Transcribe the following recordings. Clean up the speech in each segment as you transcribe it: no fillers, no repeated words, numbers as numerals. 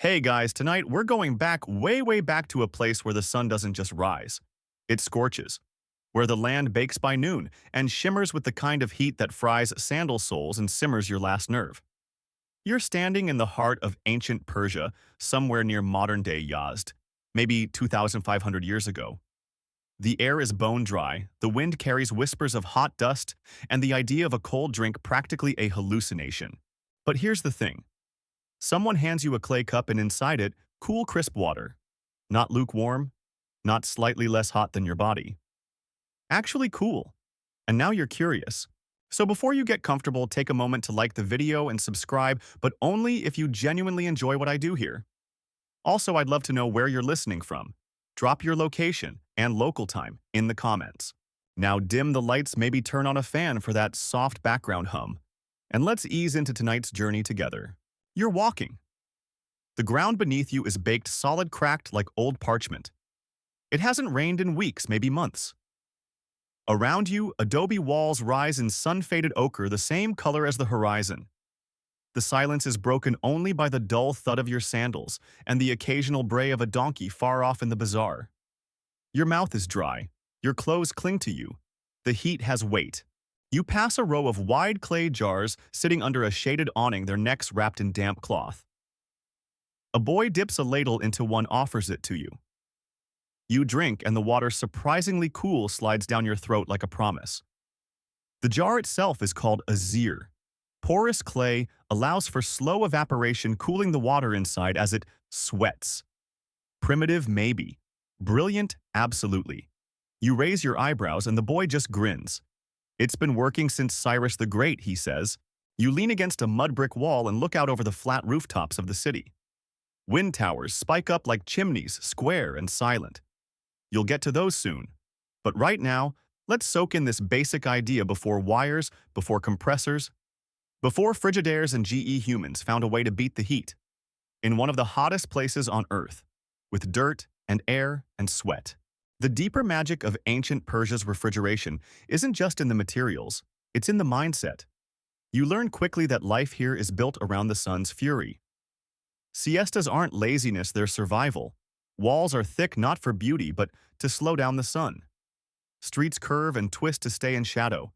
Hey guys, tonight we're going back, way back to a place where the sun doesn't just rise. It scorches, where the land bakes by noon and shimmers with the kind of heat that fries sandal soles and simmers your last nerve. You're standing in the heart of ancient Persia, somewhere near modern-day Yazd, maybe 2,500 years ago. The air is bone-dry, the wind carries whispers of hot dust, and the idea of a cold drink practically a hallucination. But here's the thing. Someone hands you a clay cup and inside it, cool crisp water. Not lukewarm, not slightly less hot than your body. Actually cool. And now you're curious. So before you get comfortable, take a moment to like the video and subscribe, but only if you genuinely enjoy what I do here. Also, I'd love to know where you're listening from. Drop your location and local time in the comments. Now dim the lights, maybe turn on a fan for that soft background hum. And let's ease into tonight's journey together. You're walking. The ground beneath you is baked solid, cracked like old parchment. It hasn't rained in weeks, maybe months. Around you, adobe walls rise in sun-faded ochre, the same color as the horizon. The silence is broken only by the dull thud of your sandals and the occasional bray of a donkey far off in the bazaar. Your mouth is dry. Your clothes cling to you. The heat has weight. You pass a row of wide clay jars sitting under a shaded awning, their necks wrapped in damp cloth. A boy dips a ladle into one, offers it to you. You drink, and the water, surprisingly cool, slides down your throat like a promise. The jar itself is called a zir. Porous clay allows for slow evaporation, cooling the water inside as it sweats. Primitive, maybe. Brilliant, absolutely. You raise your eyebrows, and the boy just grins. It's been working since Cyrus the Great, he says. You lean against a mud brick wall and look out over the flat rooftops of the city. Wind towers spike up like chimneys, square and silent. You'll get to those soon. But right now, let's soak in this basic idea before wires, before compressors, before Frigidaires and GE humans found a way to beat the heat. In one of the hottest places on Earth, with dirt and air and sweat. The deeper magic of ancient Persia's refrigeration isn't just in the materials, it's in the mindset. You learn quickly that life here is built around the sun's fury. Siestas aren't laziness, they're survival. Walls are thick not for beauty, but to slow down the sun. Streets curve and twist to stay in shadow.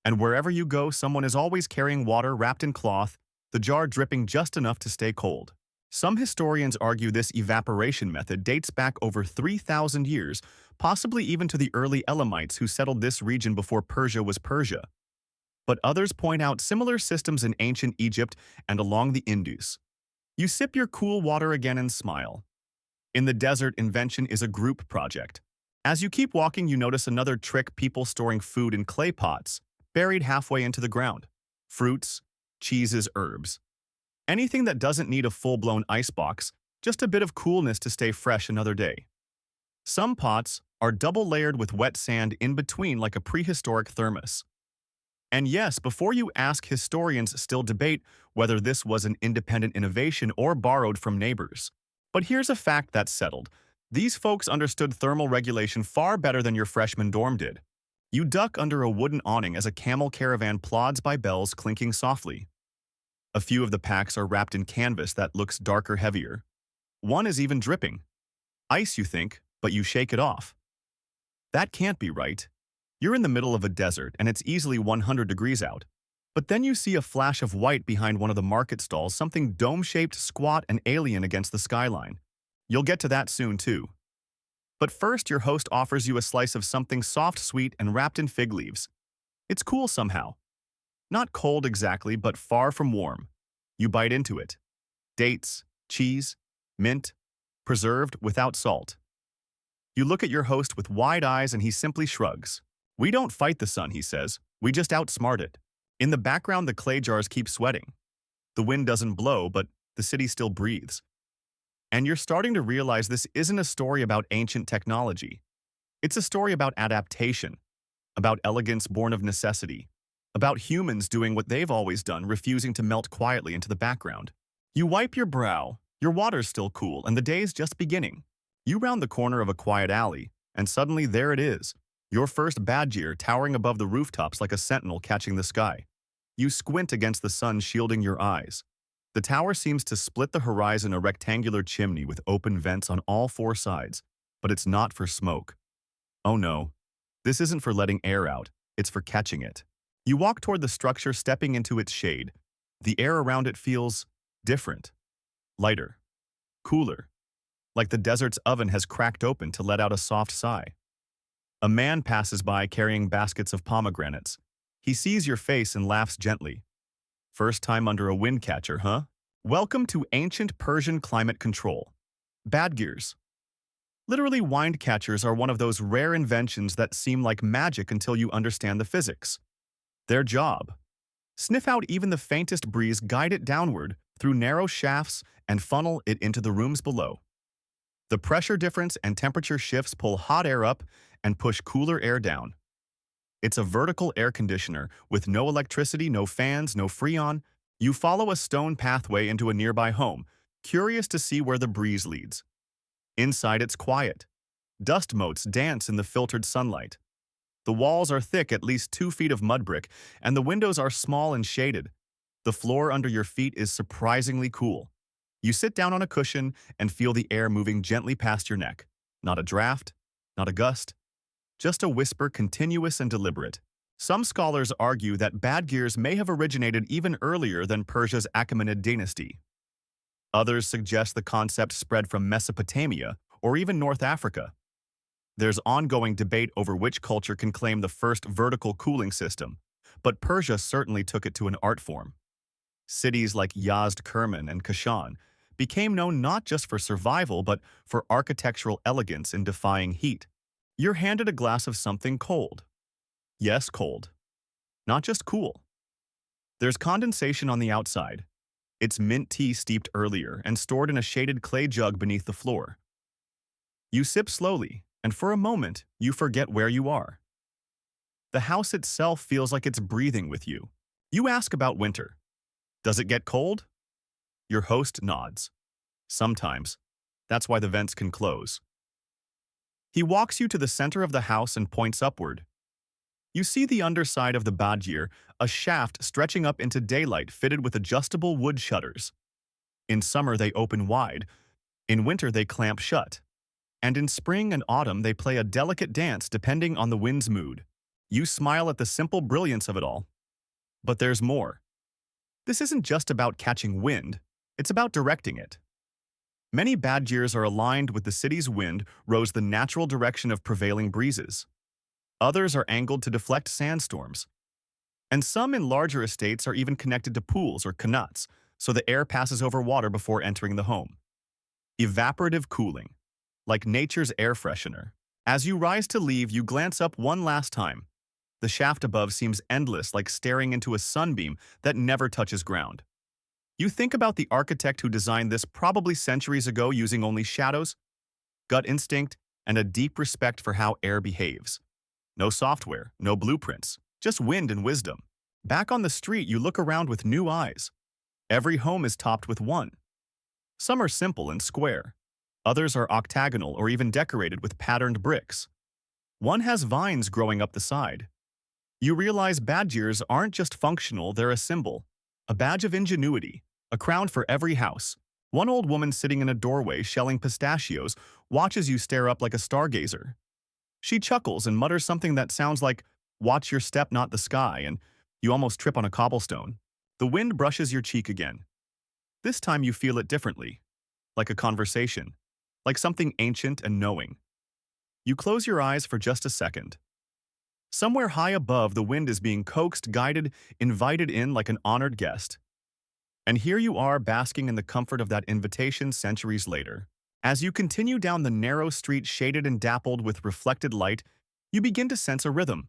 And wherever you go, someone is always carrying water wrapped in cloth, the jar dripping just enough to stay cold. Some historians argue this evaporation method dates back over 3,000 years, possibly even to the early Elamites who settled this region before Persia was Persia. But others point out similar systems in ancient Egypt and along the Indus. You sip your cool water again and smile. In the desert, invention is a group project. As you keep walking, you notice another trick: people storing food in clay pots, buried halfway into the ground. Fruits, cheeses, herbs. Anything that doesn't need a full-blown icebox, just a bit of coolness to stay fresh another day. Some pots are double-layered with wet sand in between like a prehistoric thermos. And yes, before you ask, historians still debate whether this was an independent innovation or borrowed from neighbors. But here's a fact that's settled. These folks understood thermal regulation far better than your freshman dorm did. You duck under a wooden awning as a camel caravan plods by, bells clinking softly. A few of the packs are wrapped in canvas that looks darker, heavier. One is even dripping. Ice, you think, but you shake it off. That can't be right. You're in the middle of a desert, and it's easily 100 degrees out. But then you see a flash of white behind one of the market stalls, something dome-shaped, squat, and alien against the skyline. You'll get to that soon, too. But first, your host offers you a slice of something soft, sweet, and wrapped in fig leaves. It's cool somehow. Not cold exactly, but far from warm. You bite into it. Dates, cheese, mint, preserved without salt. You look at your host with wide eyes and he simply shrugs. We don't fight the sun, he says. We just outsmart it. In the background, the clay jars keep sweating. The wind doesn't blow, but the city still breathes. And you're starting to realize this isn't a story about ancient technology. It's a story about adaptation, about elegance born of necessity, about humans doing what they've always done, refusing to melt quietly into the background. You wipe your brow, your water's still cool, and the day's just beginning. You round the corner of a quiet alley, and suddenly there it is, your first badger towering above the rooftops like a sentinel catching the sky. You squint against the sun shielding your eyes. The tower seems to split the horizon, a rectangular chimney with open vents on all four sides, but it's not for smoke. Oh no, this isn't for letting air out, it's for catching it. You walk toward the structure, stepping into its shade. The air around it feels different, lighter, cooler, like the desert's oven has cracked open to let out a soft sigh. A man passes by carrying baskets of pomegranates. He sees your face and laughs gently. First time under a wind catcher, huh? Welcome to ancient Persian climate control. Bad gears. Literally, wind catchers are one of those rare inventions that seem like magic until you understand the physics. Their job: sniff out even the faintest breeze, guide it downward through narrow shafts, and funnel it into the rooms below. The pressure difference and temperature shifts pull hot air up and push cooler air down. It's a vertical air conditioner with no electricity, no fans, no freon. You follow a stone pathway into a nearby home, curious to see where the breeze leads. Inside, it's quiet. Dust motes dance in the filtered sunlight. The walls are thick, at least 2 feet of mud brick, and the windows are small and shaded. The floor under your feet is surprisingly cool. You sit down on a cushion and feel the air moving gently past your neck. Not a draft, not a gust, just a whisper, continuous and deliberate. Some scholars argue that bad gears may have originated even earlier than Persia's Achaemenid dynasty. Others suggest the concept spread from Mesopotamia or even North Africa. There's ongoing debate over which culture can claim the first vertical cooling system, but Persia certainly took it to an art form. Cities like Yazd, Kerman, and Kashan became known not just for survival but for architectural elegance in defying heat. You're handed a glass of something cold. Yes, cold. Not just cool. There's condensation on the outside. It's mint tea steeped earlier and stored in a shaded clay jug beneath the floor. You sip slowly, and for a moment, you forget where you are. The house itself feels like it's breathing with you. You ask about winter. Does it get cold? Your host nods. Sometimes. That's why the vents can close. He walks you to the center of the house and points upward. You see the underside of the badgir, a shaft stretching up into daylight fitted with adjustable wood shutters. In summer, they open wide. In winter, they clamp shut. And in spring and autumn, they play a delicate dance depending on the wind's mood. You smile at the simple brilliance of it all. But there's more. This isn't just about catching wind, it's about directing it. Many badgirs are aligned with the city's wind, rose the natural direction of prevailing breezes. Others are angled to deflect sandstorms. And some in larger estates are even connected to pools or qanats, so the air passes over water before entering the home. Evaporative cooling, like nature's air freshener. As you rise to leave, you glance up one last time. The shaft above seems endless, like staring into a sunbeam that never touches ground. You think about the architect who designed this probably centuries ago using only shadows, gut instinct, and a deep respect for how air behaves. No software, no blueprints, just wind and wisdom. Back on the street, you look around with new eyes. Every home is topped with one. Some are simple and square. Others are octagonal or even decorated with patterned bricks. One has vines growing up the side. You realize badgirs aren't just functional, they're a symbol, a badge of ingenuity, a crown for every house. One old woman sitting in a doorway shelling pistachios watches you stare up like a stargazer. She chuckles and mutters something that sounds like, "Watch your step, not the sky," and you almost trip on a cobblestone. The wind brushes your cheek again. This time you feel it differently, like a conversation, like something ancient and knowing. You close your eyes for just a second. Somewhere high above, the wind is being coaxed, guided, invited in like an honored guest. And here you are, basking in the comfort of that invitation centuries later. As you continue down the narrow street shaded and dappled with reflected light, you begin to sense a rhythm.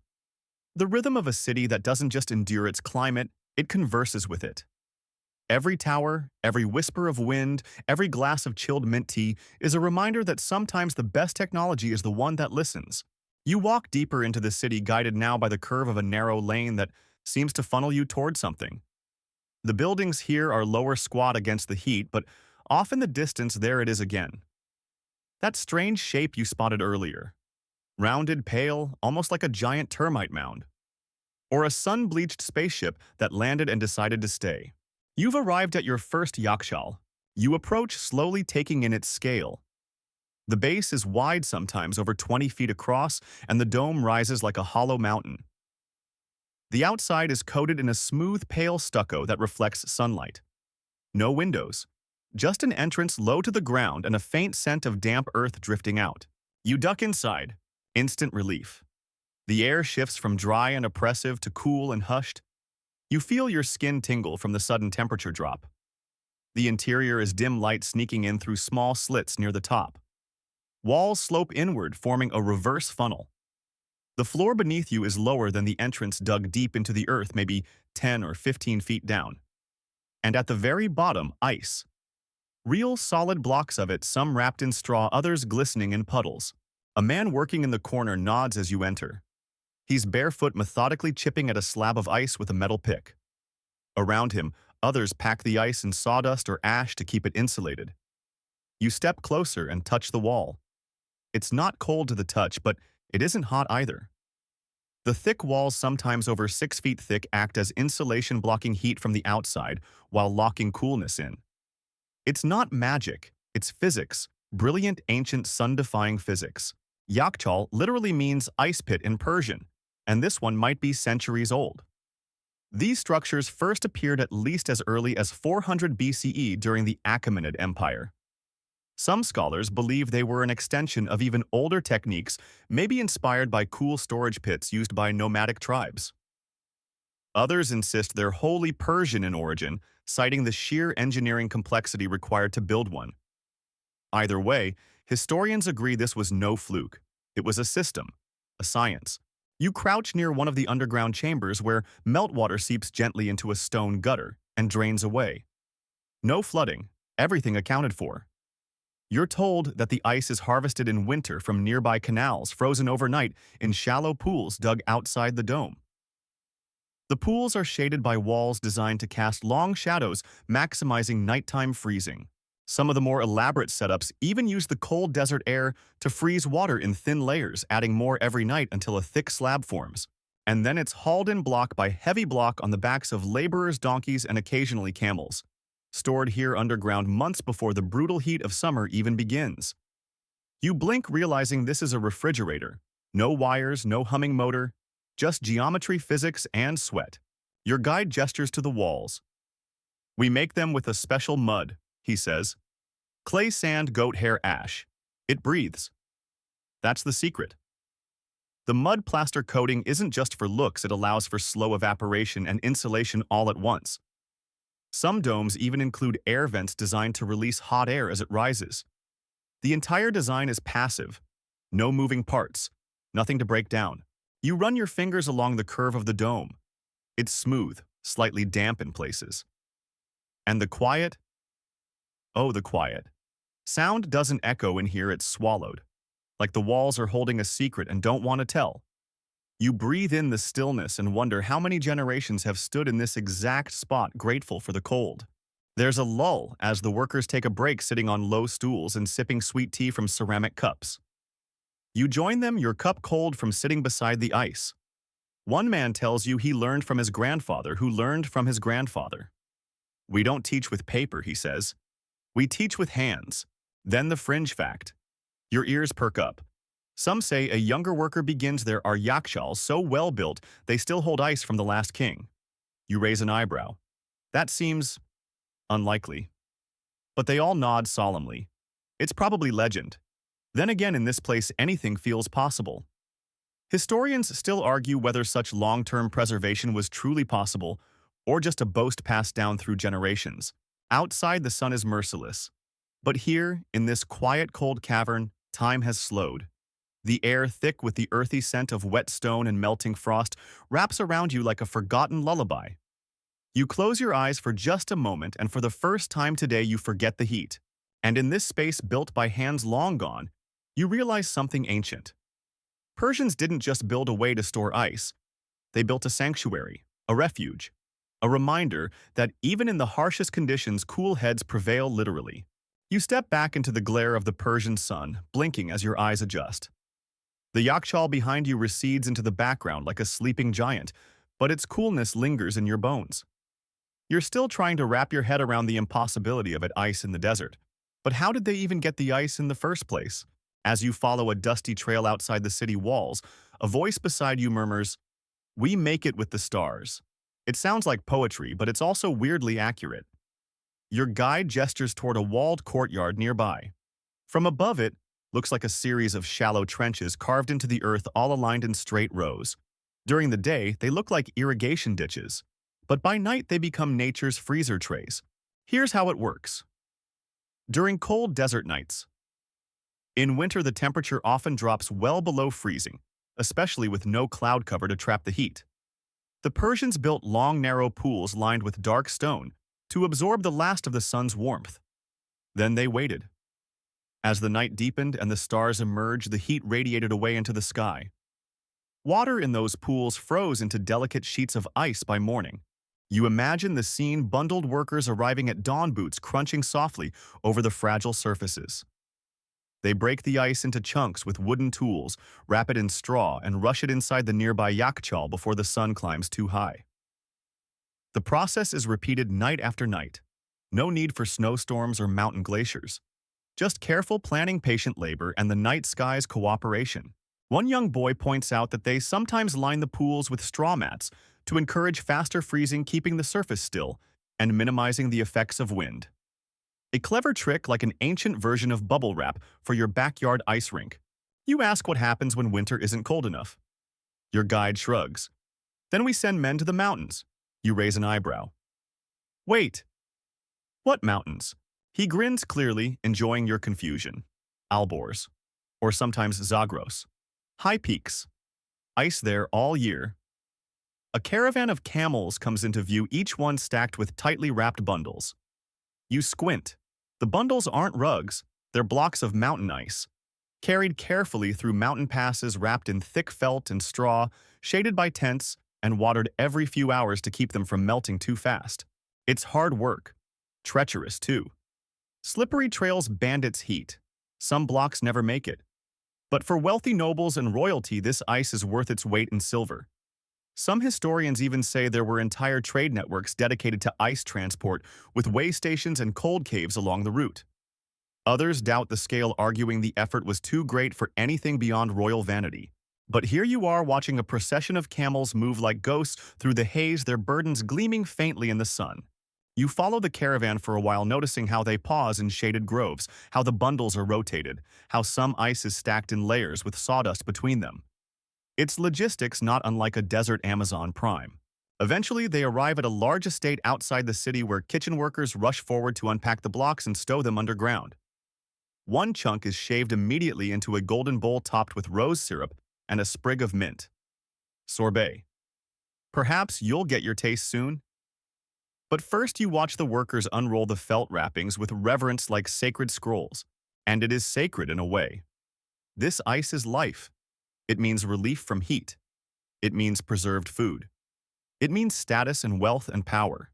The rhythm of a city that doesn't just endure its climate, it converses with it. Every tower, every whisper of wind, every glass of chilled mint tea is a reminder that sometimes the best technology is the one that listens. You walk deeper into the city, guided now by the curve of a narrow lane that seems to funnel you toward something. The buildings here are lower, squat against the heat, but off in the distance, there it is again. That strange shape you spotted earlier. Rounded, pale, almost like a giant termite mound. Or a sun-bleached spaceship that landed and decided to stay. You've arrived at your first yakhchāl. You approach slowly, taking in its scale. The base is wide, sometimes over 20 feet across, and the dome rises like a hollow mountain. The outside is coated in a smooth, pale stucco that reflects sunlight. No windows, just an entrance low to the ground and a faint scent of damp earth drifting out. You duck inside. Instant relief. The air shifts from dry and oppressive to cool and hushed. You feel your skin tingle from the sudden temperature drop. The interior is dim light sneaking in through small slits near the top. Walls slope inward, forming a reverse funnel. The floor beneath you is lower than the entrance, dug deep into the earth, maybe 10 or 15 feet down. And at the very bottom, ice. Real solid blocks of it, some wrapped in straw, others glistening in puddles. A man working in the corner nods as you enter. He's barefoot, methodically chipping at a slab of ice with a metal pick. Around him, others pack the ice in sawdust or ash to keep it insulated. You step closer and touch the wall. It's not cold to the touch, but it isn't hot either. The thick walls, sometimes over 6 feet thick, act as insulation, blocking heat from the outside while locking coolness in. It's not magic, it's physics, brilliant, ancient, sun-defying physics. Yakhchāl literally means ice pit in Persian, and this one might be centuries old. These structures first appeared at least as early as 400 BCE during the Achaemenid Empire. Some scholars believe they were an extension of even older techniques, maybe inspired by cool storage pits used by nomadic tribes. Others insist they're wholly Persian in origin, citing the sheer engineering complexity required to build one. Either way, historians agree this was no fluke. It was a system, a science. You crouch near one of the underground chambers where meltwater seeps gently into a stone gutter and drains away. No flooding, everything accounted for. You're told that the ice is harvested in winter from nearby canals, frozen overnight in shallow pools dug outside the dome. The pools are shaded by walls designed to cast long shadows, maximizing nighttime freezing. Some of the more elaborate setups even use the cold desert air to freeze water in thin layers, adding more every night until a thick slab forms. And then it's hauled in block by heavy block on the backs of laborers, donkeys, and occasionally camels, stored here underground months before the brutal heat of summer even begins. You blink, realizing this is a refrigerator. No wires, no humming motor, just geometry, physics, and sweat. Your guide gestures to the walls. "We make them with a special mud," he says. "Clay, sand, goat hair, ash. It breathes." That's the secret. The mud plaster coating isn't just for looks, it allows for slow evaporation and insulation all at once. Some domes even include air vents designed to release hot air as it rises. The entire design is passive. No moving parts. Nothing to break down. You run your fingers along the curve of the dome. It's smooth, slightly damp in places. And the quiet? Oh, the quiet. Sound doesn't echo in here, it's swallowed. Like the walls are holding a secret and don't want to tell. You breathe in the stillness and wonder how many generations have stood in this exact spot, grateful for the cold. There's a lull as the workers take a break, sitting on low stools and sipping sweet tea from ceramic cups. You join them, your cup cold from sitting beside the ice. One man tells you he learned from his grandfather, who learned from his grandfather. "We don't teach with paper," he says. "We teach with hands." Then the fringe fact. Your ears perk up. Some say a younger worker begins their yakhchāls so well built they still hold ice from the last king. You raise an eyebrow. That seems unlikely. But they all nod solemnly. It's probably legend. Then again, in this place, anything feels possible. Historians still argue whether such long-term preservation was truly possible or just a boast passed down through generations. Outside, the sun is merciless. But here, in this quiet, cold cavern, time has slowed. The air, thick with the earthy scent of wet stone and melting frost, wraps around you like a forgotten lullaby. You close your eyes for just a moment, and for the first time today, you forget the heat. And in this space built by hands long gone, you realize something ancient. Persians didn't just build a way to store ice. They built a sanctuary, a refuge, a reminder that even in the harshest conditions, cool heads prevail, literally. You step back into the glare of the Persian sun, blinking as your eyes adjust. The yakhchāl behind you recedes into the background like a sleeping giant, but its coolness lingers in your bones. You're still trying to wrap your head around the impossibility of it ice in the desert. But how did they even get the ice in the first place? As you follow a dusty trail outside the city walls, a voice beside you murmurs, "We make it with the stars." It sounds like poetry, but it's also weirdly accurate. Your guide gestures toward a walled courtyard nearby. From above it, looks like a series of shallow trenches carved into the earth all aligned in straight rows. During the day, they look like irrigation ditches, but by night they become nature's freezer trays. Here's how it works. During cold desert nights, in winter the temperature often drops well below freezing, especially with no cloud cover to trap the heat. The Persians built long, narrow pools lined with dark stone to absorb the last of the sun's warmth. Then they waited. As the night deepened and the stars emerged, the heat radiated away into the sky. Water in those pools froze into delicate sheets of ice by morning. You imagine the scene, bundled workers arriving at dawn, boots crunching softly over the fragile surfaces. They break the ice into chunks with wooden tools, wrap it in straw, and rush it inside the nearby yakhchāl before the sun climbs too high. The process is repeated night after night. No need for snowstorms or mountain glaciers. Just careful planning, patient labor, and the night sky's cooperation. One young boy points out that they sometimes line the pools with straw mats to encourage faster freezing, keeping the surface still and minimizing the effects of wind. A clever trick, like an ancient version of bubble wrap for your backyard ice rink. You ask what happens when winter isn't cold enough. Your guide shrugs. Then we send men to the mountains. You raise an eyebrow. Wait. What mountains? He grins clearly, enjoying your confusion. Alborz, or sometimes Zagros. High peaks. Ice there all year. A caravan of camels comes into view, each one stacked with tightly wrapped bundles. You squint. The bundles aren't rugs, they're blocks of mountain ice, carried carefully through mountain passes, wrapped in thick felt and straw, shaded by tents, and watered every few hours to keep them from melting too fast. It's hard work. Treacherous, too. Slippery trails bandits heat. Some blocks never make it. But for wealthy nobles and royalty, this ice is worth its weight in silver. Some historians even say there were entire trade networks dedicated to ice transport, with way stations and cold caves along the route. Others doubt the scale, arguing the effort was too great for anything beyond royal vanity. But here you are watching a procession of camels move like ghosts through the haze, their burdens gleaming faintly in the sun. You follow the caravan for a while, noticing how they pause in shaded groves, how the bundles are rotated, how some ice is stacked in layers with sawdust between them. It's logistics not unlike a desert Amazon prime. Eventually, they arrive at a large estate outside the city where kitchen workers rush forward to unpack the blocks and stow them underground. One chunk is shaved immediately into a golden bowl topped with rose syrup and a sprig of mint. Sorbet. Perhaps you'll get your taste soon. But first you watch the workers unroll the felt wrappings with reverence like sacred scrolls. And it is sacred in a way. This ice is life. It means relief from heat. It means preserved food. It means status and wealth and power.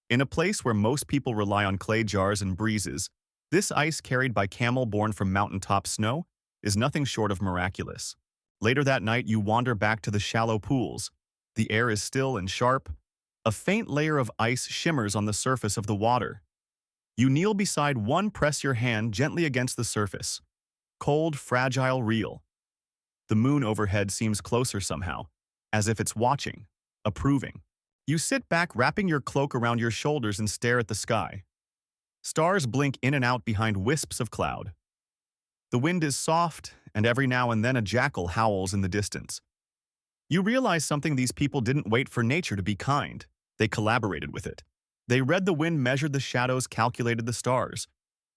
In a place where most people rely on clay jars and breezes, this ice carried by camel borne from mountaintop snow is nothing short of miraculous. Later that night, you wander back to the shallow pools. The air is still and sharp. A faint layer of ice shimmers on the surface of the water. You kneel beside one, press your hand gently against the surface. Cold, fragile, real. The moon overhead seems closer somehow, as if it's watching, approving. You sit back, wrapping your cloak around your shoulders, and stare at the sky. Stars blink in and out behind wisps of cloud. The wind is soft, and every now and then a jackal howls in the distance. You realize something: these people didn't wait for nature to be kind. They collaborated with it. They read the wind, measured the shadows, calculated the stars.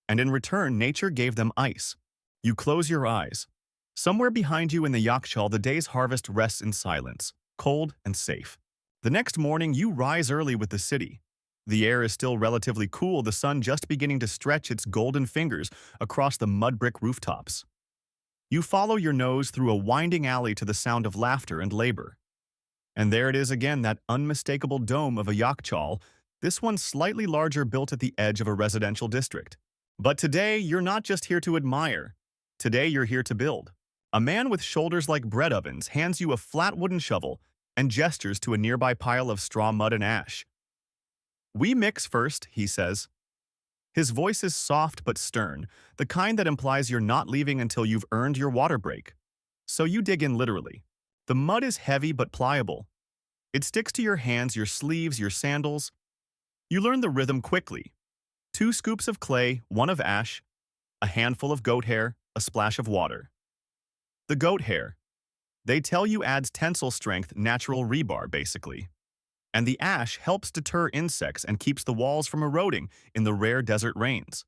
And in return, nature gave them ice. You close your eyes. Somewhere behind you in the yakhchāl, the day's harvest rests in silence, cold and safe. The next morning, you rise early with the city. The air is still relatively cool, the sun just beginning to stretch its golden fingers across the mud brick rooftops. You follow your nose through a winding alley to the sound of laughter and labor. And there it is again, that unmistakable dome of a yakhchāl, this one slightly larger, built at the edge of a residential district. But today, you're not just here to admire. Today, you're here to build. A man with shoulders like bread ovens hands you a flat wooden shovel and gestures to a nearby pile of straw, mud, and ash. "We mix first," he says. His voice is soft but stern, the kind that implies you're not leaving until you've earned your water break. So you dig in literally. The mud is heavy but pliable. It sticks to your hands, your sleeves, your sandals. You learn the rhythm quickly. 2 scoops of clay, 1 of ash, a handful of goat hair, a splash of water. The goat hair. They tell you adds tensile strength, natural rebar, basically. And the ash helps deter insects and keeps the walls from eroding in the rare desert rains.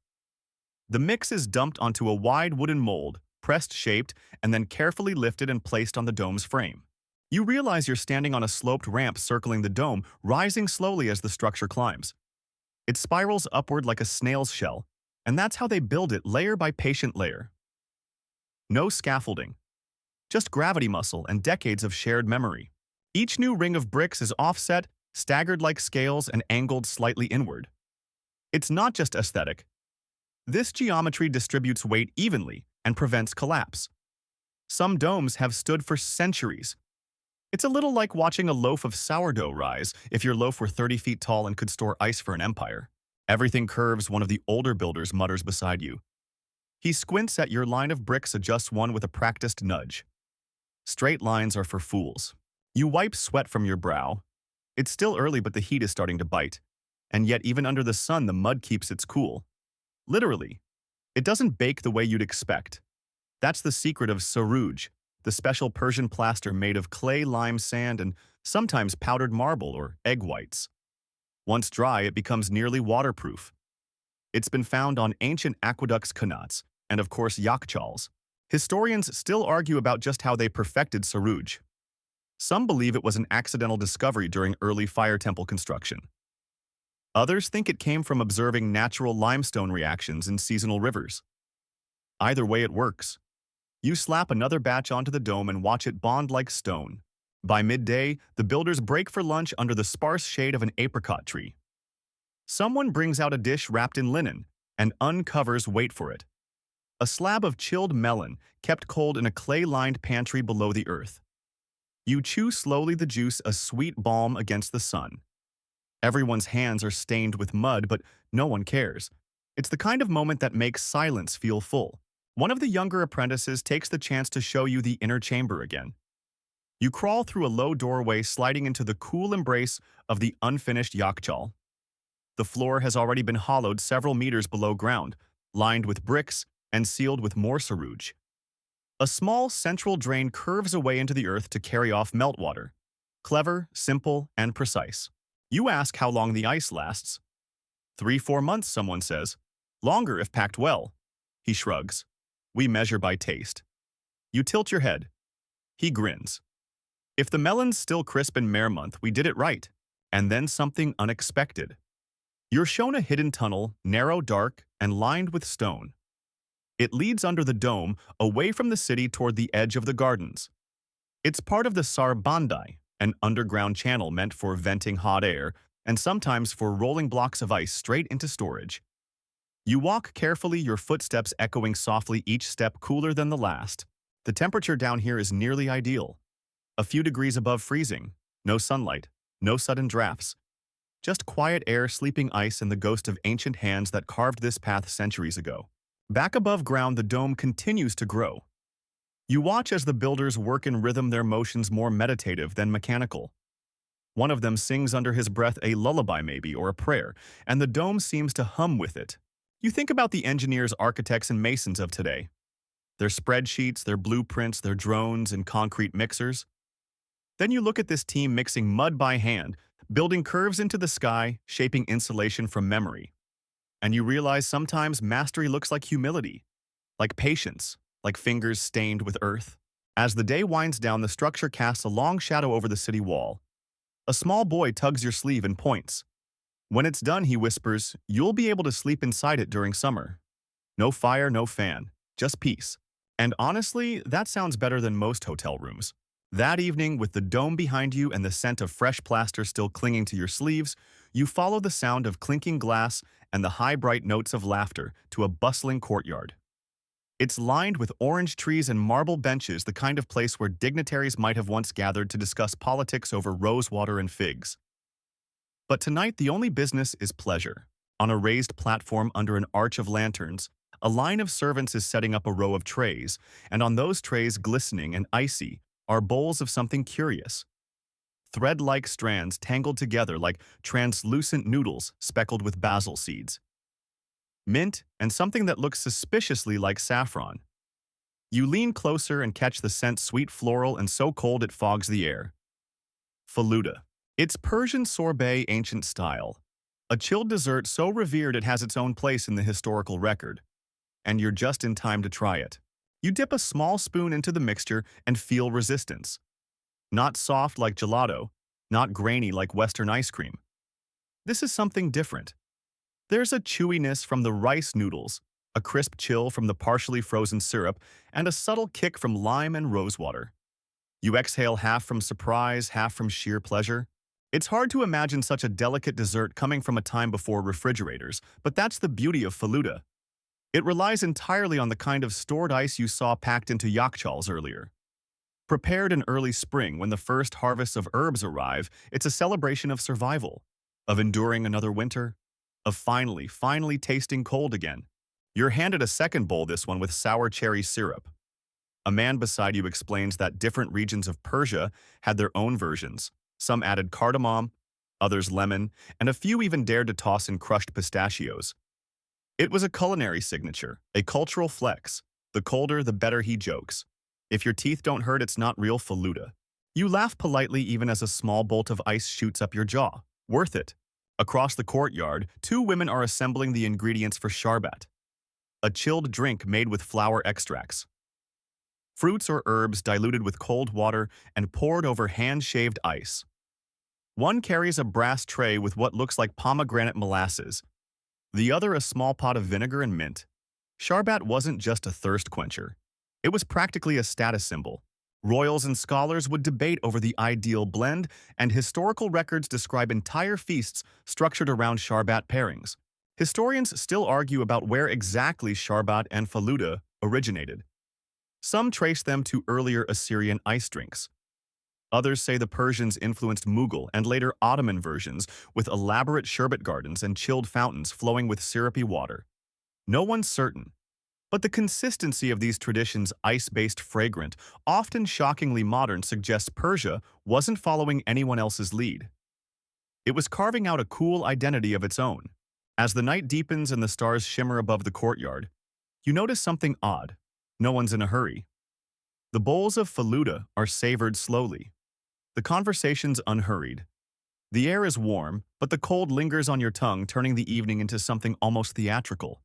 The mix is dumped onto a wide wooden mold, pressed shaped, and then carefully lifted and placed on the dome's frame. You realize you're standing on a sloped ramp circling the dome, rising slowly as the structure climbs. It spirals upward like a snail's shell, and that's how they build it, layer by patient layer. No scaffolding, just gravity muscle and decades of shared memory. Each new ring of bricks is offset, staggered like scales, and angled slightly inward. It's not just aesthetic. This geometry distributes weight evenly and prevents collapse. Some domes have stood for centuries. It's a little like watching a loaf of sourdough rise if your loaf were 30 feet tall and could store ice for an empire. Everything curves, one of the older builders mutters beside you. He squints at your line of bricks, adjusts one with a practiced nudge. Straight lines are for fools. You wipe sweat from your brow. It's still early, but the heat is starting to bite. And yet, even under the sun, the mud keeps its cool. Literally. It doesn't bake the way you'd expect. That's the secret of sarouj, the special Persian plaster made of clay, lime, sand, and sometimes powdered marble or egg whites. Once dry, it becomes nearly waterproof. It's been found on ancient aqueducts, qanats, and of course yakhchāls. Historians still argue about just how they perfected sarouj. Some believe it was an accidental discovery during early fire temple construction. Others think it came from observing natural limestone reactions in seasonal rivers. Either way, it works. You slap another batch onto the dome and watch it bond like stone. By midday, the builders break for lunch under the sparse shade of an apricot tree. Someone brings out a dish wrapped in linen and uncovers, wait for it, a slab of chilled melon kept cold in a clay-lined pantry below the earth. You chew slowly, the juice a sweet balm against the sun. Everyone's hands are stained with mud, but no one cares. It's the kind of moment that makes silence feel full. One of the younger apprentices takes the chance to show you the inner chamber again. You crawl through a low doorway, sliding into the cool embrace of the unfinished yakhchāl. The floor has already been hollowed several meters below ground, lined with bricks and sealed with more sarouj. A small central drain curves away into the earth to carry off meltwater. Clever, simple, and precise. You ask how long the ice lasts. 3-4 months, someone says. Longer if packed well. He shrugs. We measure by taste. You tilt your head. He grins. If the melon's still crisp in Mare month, we did it right. And then something unexpected. You're shown a hidden tunnel, narrow, dark, and lined with stone. It leads under the dome, away from the city toward the edge of the gardens. It's part of the Sarbandai, an underground channel meant for venting hot air and sometimes for rolling blocks of ice straight into storage. You walk carefully, your footsteps echoing softly, each step cooler than the last. The temperature down here is nearly ideal. A few degrees above freezing. No sunlight. No sudden drafts. Just quiet air, sleeping ice, and the ghost of ancient hands that carved this path centuries ago. Back above ground, the dome continues to grow. You watch as the builders work in rhythm, their motions more meditative than mechanical. One of them sings under his breath, a lullaby maybe, or a prayer, and the dome seems to hum with it. You think about the engineers, architects, and masons of today. Their spreadsheets, their blueprints, their drones, and concrete mixers. Then you look at this team mixing mud by hand, building curves into the sky, shaping insulation from memory. And you realize sometimes mastery looks like humility, like patience, like fingers stained with earth. As the day winds down, the structure casts a long shadow over the city wall. A small boy tugs your sleeve and points. When it's done, he whispers, you'll be able to sleep inside it during summer. No fire, no fan, just peace. And honestly, that sounds better than most hotel rooms. That evening, with the dome behind you and the scent of fresh plaster still clinging to your sleeves, you follow the sound of clinking glass and the high, bright notes of laughter to a bustling courtyard. It's lined with orange trees and marble benches, the kind of place where dignitaries might have once gathered to discuss politics over rosewater and figs. But tonight, the only business is pleasure. On a raised platform under an arch of lanterns, a line of servants is setting up a row of trays, and on those trays, glistening and icy, are bowls of something curious. Thread-like strands tangled together like translucent noodles speckled with basil seeds. Mint, and something that looks suspiciously like saffron. You lean closer and catch the scent sweet floral and so cold it fogs the air. Faluda. It's Persian sorbet ancient style. A chilled dessert so revered it has its own place in the historical record. And you're just in time to try it. You dip a small spoon into the mixture and feel resistance. Not soft like gelato, not grainy like Western ice cream. This is something different. There's a chewiness from the rice noodles, a crisp chill from the partially frozen syrup, and a subtle kick from lime and rosewater. You exhale half from surprise, half from sheer pleasure. It's hard to imagine such a delicate dessert coming from a time before refrigerators, but that's the beauty of Faluda. It relies entirely on the kind of stored ice you saw packed into yakhchāls earlier. Prepared in early spring when the first harvests of herbs arrive, it's a celebration of survival, of enduring another winter, of finally tasting cold again. You're handed a second bowl, this one with sour cherry syrup. A man beside you explains that different regions of Persia had their own versions. Some added cardamom, others lemon, and a few even dared to toss in crushed pistachios. It was a culinary signature, a cultural flex. The colder, the better, he jokes. If your teeth don't hurt, it's not real Faluda. You laugh politely even as a small bolt of ice shoots up your jaw. Worth it. Across the courtyard, two women are assembling the ingredients for sharbat, a chilled drink made with flower extracts. Fruits or herbs diluted with cold water and poured over hand-shaved ice. One carries a brass tray with what looks like pomegranate molasses, the other a small pot of vinegar and mint. Sharbat wasn't just a thirst quencher. It was practically a status symbol. Royals and scholars would debate over the ideal blend, and historical records describe entire feasts structured around sharbat pairings. Historians still argue about where exactly sharbat and Faluda originated. Some trace them to earlier Assyrian ice drinks. Others say the Persians influenced Mughal and later Ottoman versions with elaborate sherbet gardens and chilled fountains flowing with syrupy water. No one's certain. But the consistency of these traditions, ice-based fragrant, often shockingly modern, suggests Persia wasn't following anyone else's lead. It was carving out a cool identity of its own. As the night deepens and the stars shimmer above the courtyard, you notice something odd. No one's in a hurry. The bowls of Faluda are savored slowly. The conversation's unhurried. The air is warm, but the cold lingers on your tongue, turning the evening into something almost theatrical.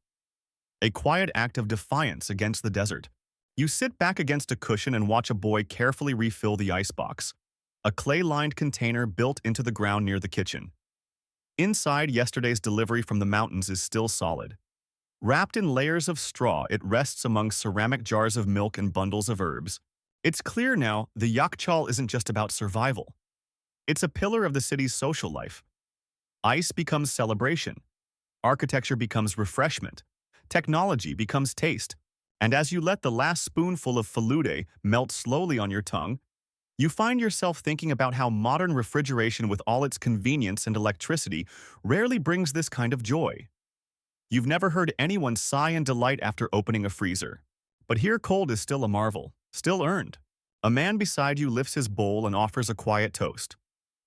A quiet act of defiance against the desert. You sit back against a cushion and watch a boy carefully refill the icebox, a clay-lined container built into the ground near the kitchen. Inside, yesterday's delivery from the mountains is still solid. Wrapped in layers of straw, it rests among ceramic jars of milk and bundles of herbs. It's clear now the yakhchāl isn't just about survival. It's a pillar of the city's social life. Ice becomes celebration. Architecture becomes refreshment. Technology becomes taste. And as you let the last spoonful of Faluda melt slowly on your tongue, you find yourself thinking about how modern refrigeration with all its convenience and electricity rarely brings this kind of joy. You've never heard anyone sigh in delight after opening a freezer. But here cold is still a marvel, still earned. A man beside you lifts his bowl and offers a quiet toast.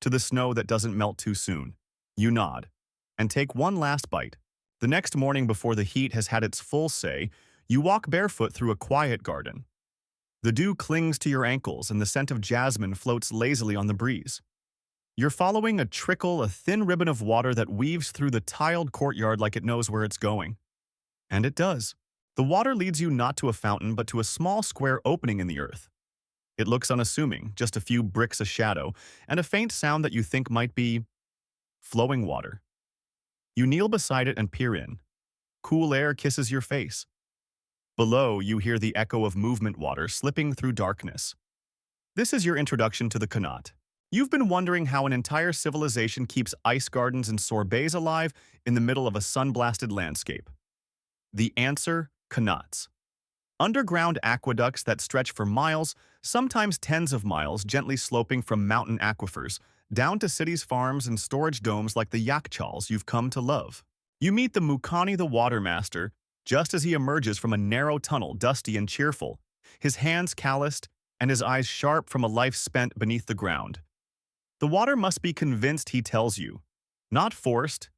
To the snow that doesn't melt too soon. You nod. And take one last bite. The next morning, before the heat has had its full say, you walk barefoot through a quiet garden. The dew clings to your ankles and the scent of jasmine floats lazily on the breeze. You're following a trickle, a thin ribbon of water that weaves through the tiled courtyard like it knows where it's going. And it does. The water leads you not to a fountain but to a small square opening in the earth. It looks unassuming, just a few bricks a shadow, and a faint sound that you think might be flowing water. You kneel beside it and peer in. Cool air kisses your face. Below, you hear the echo of movement water slipping through darkness. This is your introduction to the qanat. You've been wondering how an entire civilization keeps ice gardens and sorbets alive in the middle of a sun-blasted landscape. The answer: qanats. Underground aqueducts that stretch for miles, sometimes tens of miles, gently sloping from mountain aquifers, down to cities, farms, and storage domes like the yakhchāls you've come to love. You meet the Mukani, the watermaster, just as he emerges from a narrow tunnel, dusty and cheerful, his hands calloused and his eyes sharp from a life spent beneath the ground. The water must be convinced, he tells you. Not forced.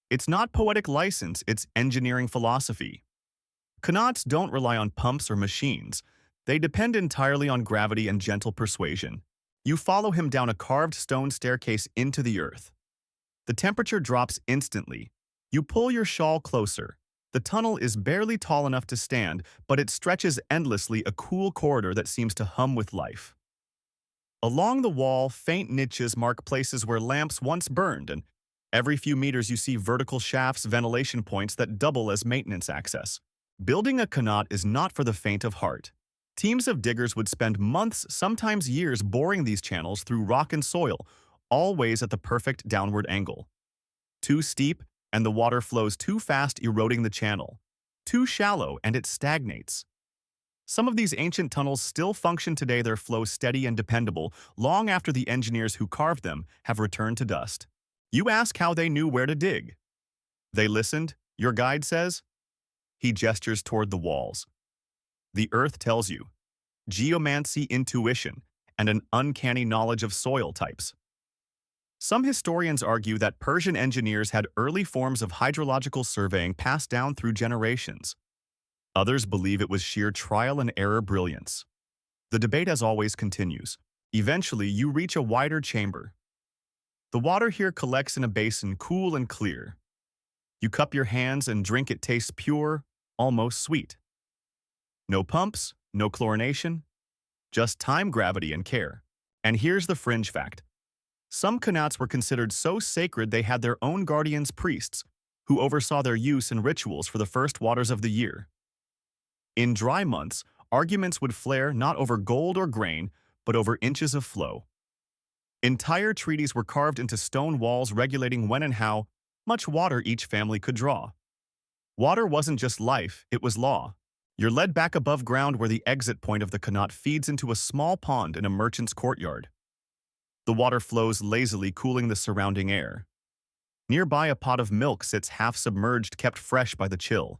It's not poetic license, it's engineering philosophy. Qanats don't rely on pumps or machines. They depend entirely on gravity and gentle persuasion. You follow him down a carved stone staircase into the earth. The temperature drops instantly. You pull your shawl closer. The tunnel is barely tall enough to stand, but it stretches endlessly, a cool corridor that seems to hum with life. Along the wall, faint niches mark places where lamps once burned, and every few meters you see vertical shafts, ventilation points that double as maintenance access. Building a qanat is not for the faint of heart. Teams of diggers would spend months, sometimes years, boring these channels through rock and soil, always at the perfect downward angle. Too steep, and the water flows too fast, eroding the channel. Too shallow, and it stagnates. Some of these ancient tunnels still function today, their flow steady and dependable, long after the engineers who carved them have returned to dust. You ask how they knew where to dig. They listened, your guide says. He gestures toward the walls. The earth tells you. Geomancy, intuition, and an uncanny knowledge of soil types. Some historians argue that Persian engineers had early forms of hydrological surveying passed down through generations. Others believe it was sheer trial and error brilliance. The debate, as always, continues. Eventually, you reach a wider chamber. The water here collects in a basin, cool and clear. You cup your hands and drink. It tastes pure, almost sweet. No pumps, no chlorination, just time, gravity, and care. And here's the fringe fact. Some qanats were considered so sacred they had their own guardians, priests, who oversaw their use and rituals for the first waters of the year. In dry months, arguments would flare not over gold or grain, but over inches of flow. Entire treaties were carved into stone walls regulating when and how much water each family could draw. Water wasn't just life, it was law. You're led back above ground where the exit point of the qanat feeds into a small pond in a merchant's courtyard. The water flows lazily, cooling the surrounding air. Nearby, a pot of milk sits half submerged, kept fresh by the chill.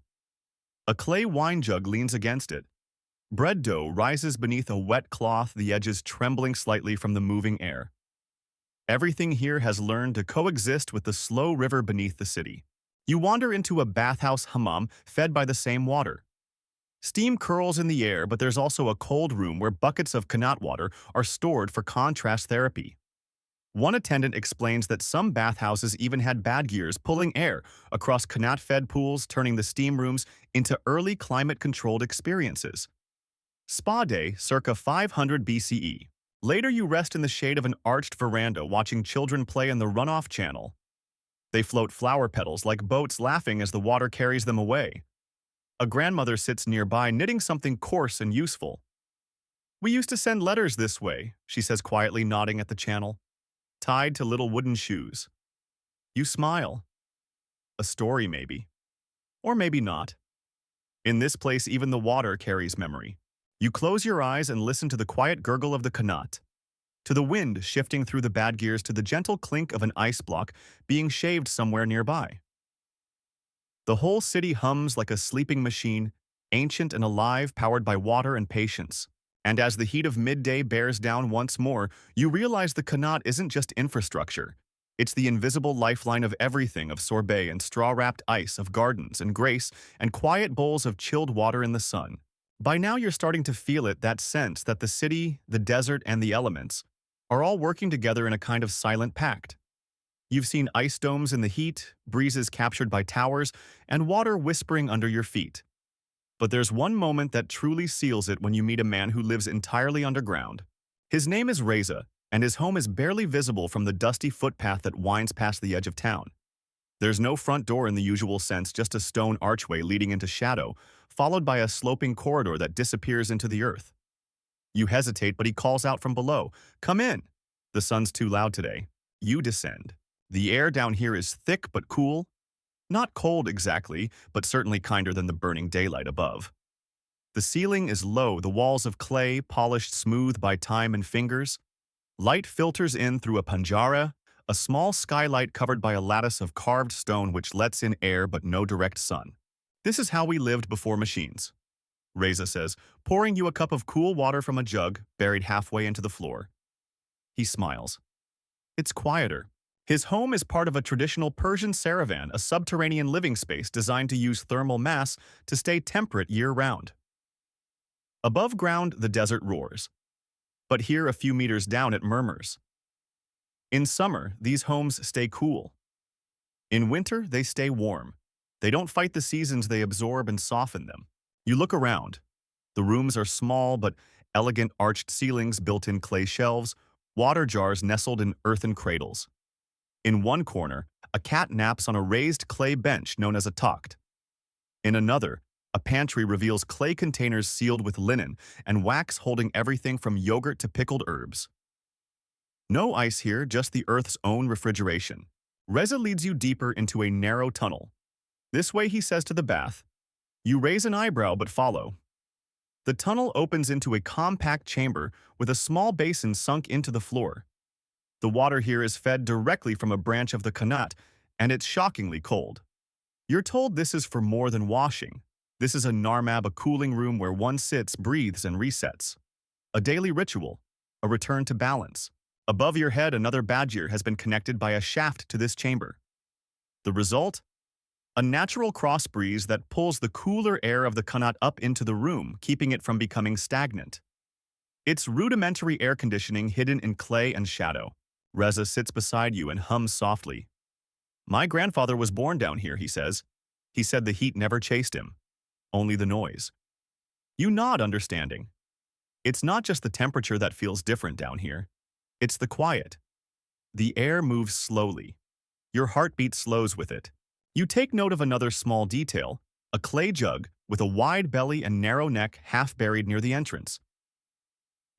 A clay wine jug leans against it. Bread dough rises beneath a wet cloth, the edges trembling slightly from the moving air. Everything here has learned to coexist with the slow river beneath the city. You wander into a bathhouse hammam fed by the same water. Steam curls in the air, but there's also a cold room where buckets of qanat water are stored for contrast therapy. One attendant explains that some bathhouses even had bad gears pulling air across qanat-fed pools, turning the steam rooms into early climate-controlled experiences. Spa day, circa 500 BCE. Later, you rest in the shade of an arched veranda watching children play in the runoff channel. They float flower petals like boats, laughing as the water carries them away. A grandmother sits nearby, knitting something coarse and useful. "We used to send letters this way," she says quietly, nodding at the channel, tied to little wooden shoes. You smile. A story, maybe. Or maybe not. In this place, even the water carries memory. You close your eyes and listen to the quiet gurgle of the qanat, to the wind shifting through the bad gears, to the gentle clink of an ice block being shaved somewhere nearby. The whole city hums like a sleeping machine, ancient and alive, powered by water and patience. And as the heat of midday bears down once more, you realize the qanat isn't just infrastructure. It's the invisible lifeline of everything, of sorbet and straw-wrapped ice, of gardens and grace and quiet bowls of chilled water in the sun. By now you're starting to feel it, that sense that the city, the desert, and the elements are all working together in a kind of silent pact. You've seen ice domes in the heat, breezes captured by towers, and water whispering under your feet. But there's one moment that truly seals it when you meet a man who lives entirely underground. His name is Reza, and his home is barely visible from the dusty footpath that winds past the edge of town. There's no front door in the usual sense, just a stone archway leading into shadow, followed by a sloping corridor that disappears into the earth. You hesitate, but he calls out from below, "Come in." The sun's too loud today. You descend. The air down here is thick but cool. Not cold exactly, but certainly kinder than the burning daylight above. The ceiling is low, the walls of clay, polished smooth by time and fingers. Light filters in through a panjara, a small skylight covered by a lattice of carved stone which lets in air but no direct sun. This is how we lived before machines, Reza says, pouring you a cup of cool water from a jug buried halfway into the floor. He smiles. It's quieter. His home is part of a traditional Persian saravan, a subterranean living space designed to use thermal mass to stay temperate year-round. Above ground, the desert roars, but here a few meters down it murmurs. In summer, these homes stay cool. In winter, they stay warm. They don't fight the seasons, they absorb and soften them. You look around. The rooms are small but elegant, arched ceilings, built-in clay shelves, water jars nestled in earthen cradles. In one corner, a cat naps on a raised clay bench known as a takht. In another, a pantry reveals clay containers sealed with linen and wax holding everything from yogurt to pickled herbs. No ice here, just the Earth's own refrigeration. Reza leads you deeper into a narrow tunnel. This way, he says to the bath. You raise an eyebrow but follow. The tunnel opens into a compact chamber with a small basin sunk into the floor. The water here is fed directly from a branch of the qanat, and it's shockingly cold. You're told this is for more than washing. This is a narmab, a cooling room where one sits, breathes, and resets. A daily ritual, a return to balance. Above your head, another badger has been connected by a shaft to this chamber. The result? A natural cross breeze that pulls the cooler air of the qanat up into the room, keeping it from becoming stagnant. It's rudimentary air conditioning hidden in clay and shadow. Reza sits beside you and hums softly. My grandfather was born down here, he says. He said the heat never chased him. Only the noise. You nod, understanding. It's not just the temperature that feels different down here. It's the quiet. The air moves slowly. Your heartbeat slows with it. You take note of another small detail, a clay jug with a wide belly and narrow neck half buried near the entrance.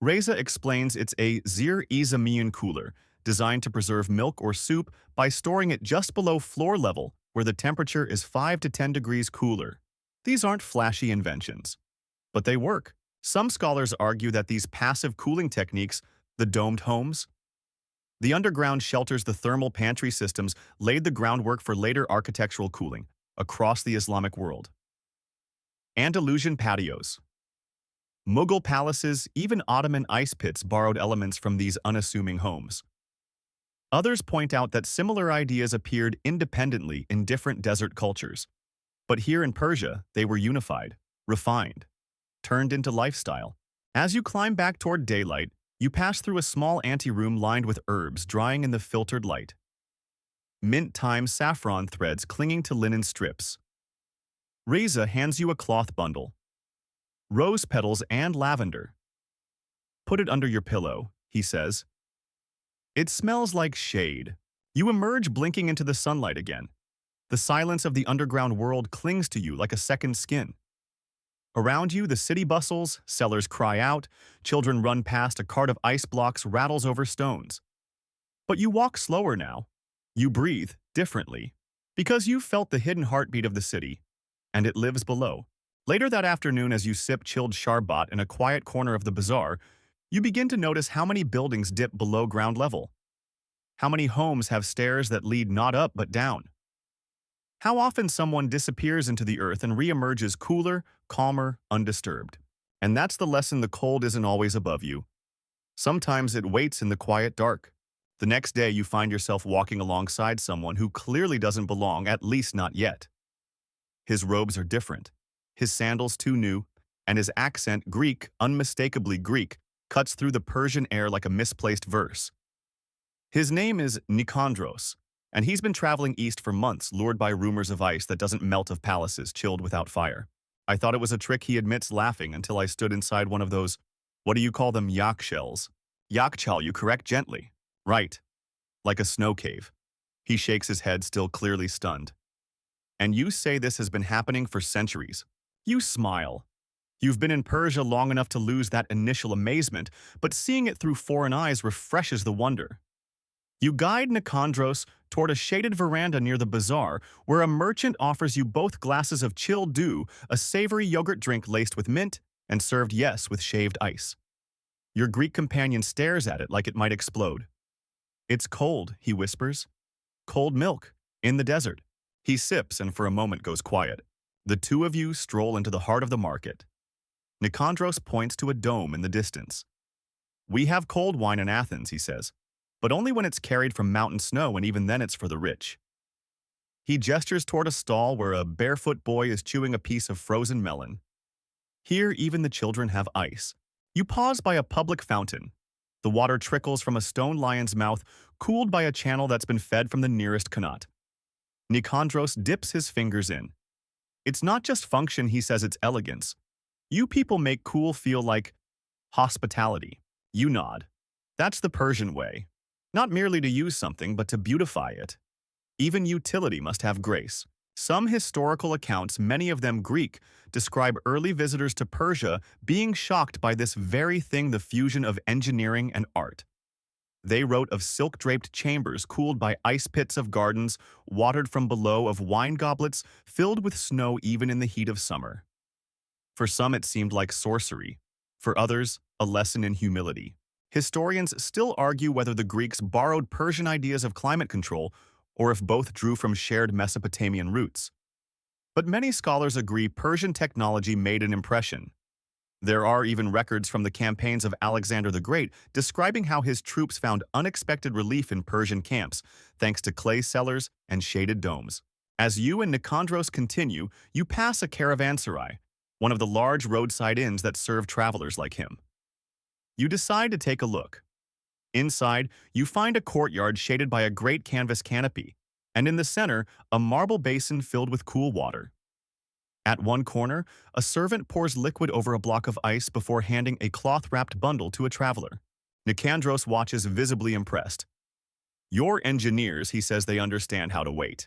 Reza explains it's a zir-e-zameen cooler, designed to preserve milk or soup by storing it just below floor level, where the temperature is 5 to 10 degrees cooler. These aren't flashy inventions, but they work. Some scholars argue that these passive cooling techniques, the domed homes, the underground shelters, the thermal pantry systems, laid the groundwork for later architectural cooling across the Islamic world. Andalusian patios, Mughal palaces, even Ottoman ice pits borrowed elements from these unassuming homes. Others point out that similar ideas appeared independently in different desert cultures. But here in Persia, they were unified, refined, turned into lifestyle. As you climb back toward daylight, you pass through a small anteroom lined with herbs drying in the filtered light. Mint, thyme, saffron threads clinging to linen strips. Reza hands you a cloth bundle. Rose petals and lavender. Put it under your pillow, he says. It smells like shade. You emerge blinking into the sunlight again. The silence of the underground world clings to you like a second skin. Around you, the city bustles, sellers cry out, children run past, a cart of ice blocks rattles over stones. But you walk slower now. You breathe differently, because you've felt the hidden heartbeat of the city, and it lives below. Later that afternoon, as you sip chilled sharbat in a quiet corner of the bazaar, you begin to notice how many buildings dip below ground level. How many homes have stairs that lead not up but down. How often someone disappears into the earth and re-emerges cooler, calmer, undisturbed. And that's the lesson: the cold isn't always above you. Sometimes it waits in the quiet dark. The next day you find yourself walking alongside someone who clearly doesn't belong, at least not yet. His robes are different, his sandals too new, and his accent, Greek, unmistakably Greek, cuts through the Persian air like a misplaced verse. His name is Nikandros, and he's been traveling east for months, lured by rumors of ice that doesn't melt, of palaces chilled without fire. I thought it was a trick, he admits, laughing, until I stood inside one of those, what do you call them, yakhchāls? Yakhchāl, you correct gently. Right. Like a snow cave. He shakes his head, still clearly stunned. And you say this has been happening for centuries. You smile. You've been in Persia long enough to lose that initial amazement, but seeing it through foreign eyes refreshes the wonder. You guide Nikandros toward a shaded veranda near the bazaar, where a merchant offers you both glasses of chilled dew, a savory yogurt drink laced with mint, and served, yes, with shaved ice. Your Greek companion stares at it like it might explode. "It's cold," he whispers. "Cold milk. In the desert." He sips and for a moment goes quiet. The two of you stroll into the heart of the market. Nicandros points to a dome in the distance. "We have cold wine in Athens," he says, "but only when it's carried from mountain snow, and even then it's for the rich." He gestures toward a stall where a barefoot boy is chewing a piece of frozen melon. Here, even the children have ice. You pause by a public fountain. The water trickles from a stone lion's mouth, cooled by a channel that's been fed from the nearest qanat. Nicandros dips his fingers in. "It's not just function," he says, "it's elegance. You people make cool feel like hospitality." You nod. "That's the Persian way. Not merely to use something, but to beautify it. Even utility must have grace." Some historical accounts, many of them Greek, describe early visitors to Persia being shocked by this very thing, the fusion of engineering and art. They wrote of silk-draped chambers cooled by ice pits of gardens, watered from below, of wine goblets filled with snow even in the heat of summer. For some it seemed like sorcery. For others, a lesson in humility. Historians still argue whether the Greeks borrowed Persian ideas of climate control or if both drew from shared Mesopotamian roots. But many scholars agree Persian technology made an impression. There are even records from the campaigns of Alexander the Great describing how his troops found unexpected relief in Persian camps, thanks to clay cellars and shaded domes. As you and Nicandros continue, you pass a caravanserai, one of the large roadside inns that serve travelers like him. You decide to take a look. Inside, you find a courtyard shaded by a great canvas canopy, and in the center, a marble basin filled with cool water. At one corner, a servant pours liquid over a block of ice before handing a cloth-wrapped bundle to a traveler. Nicandros watches, visibly impressed. "Your engineers," he says, "they understand how to wait.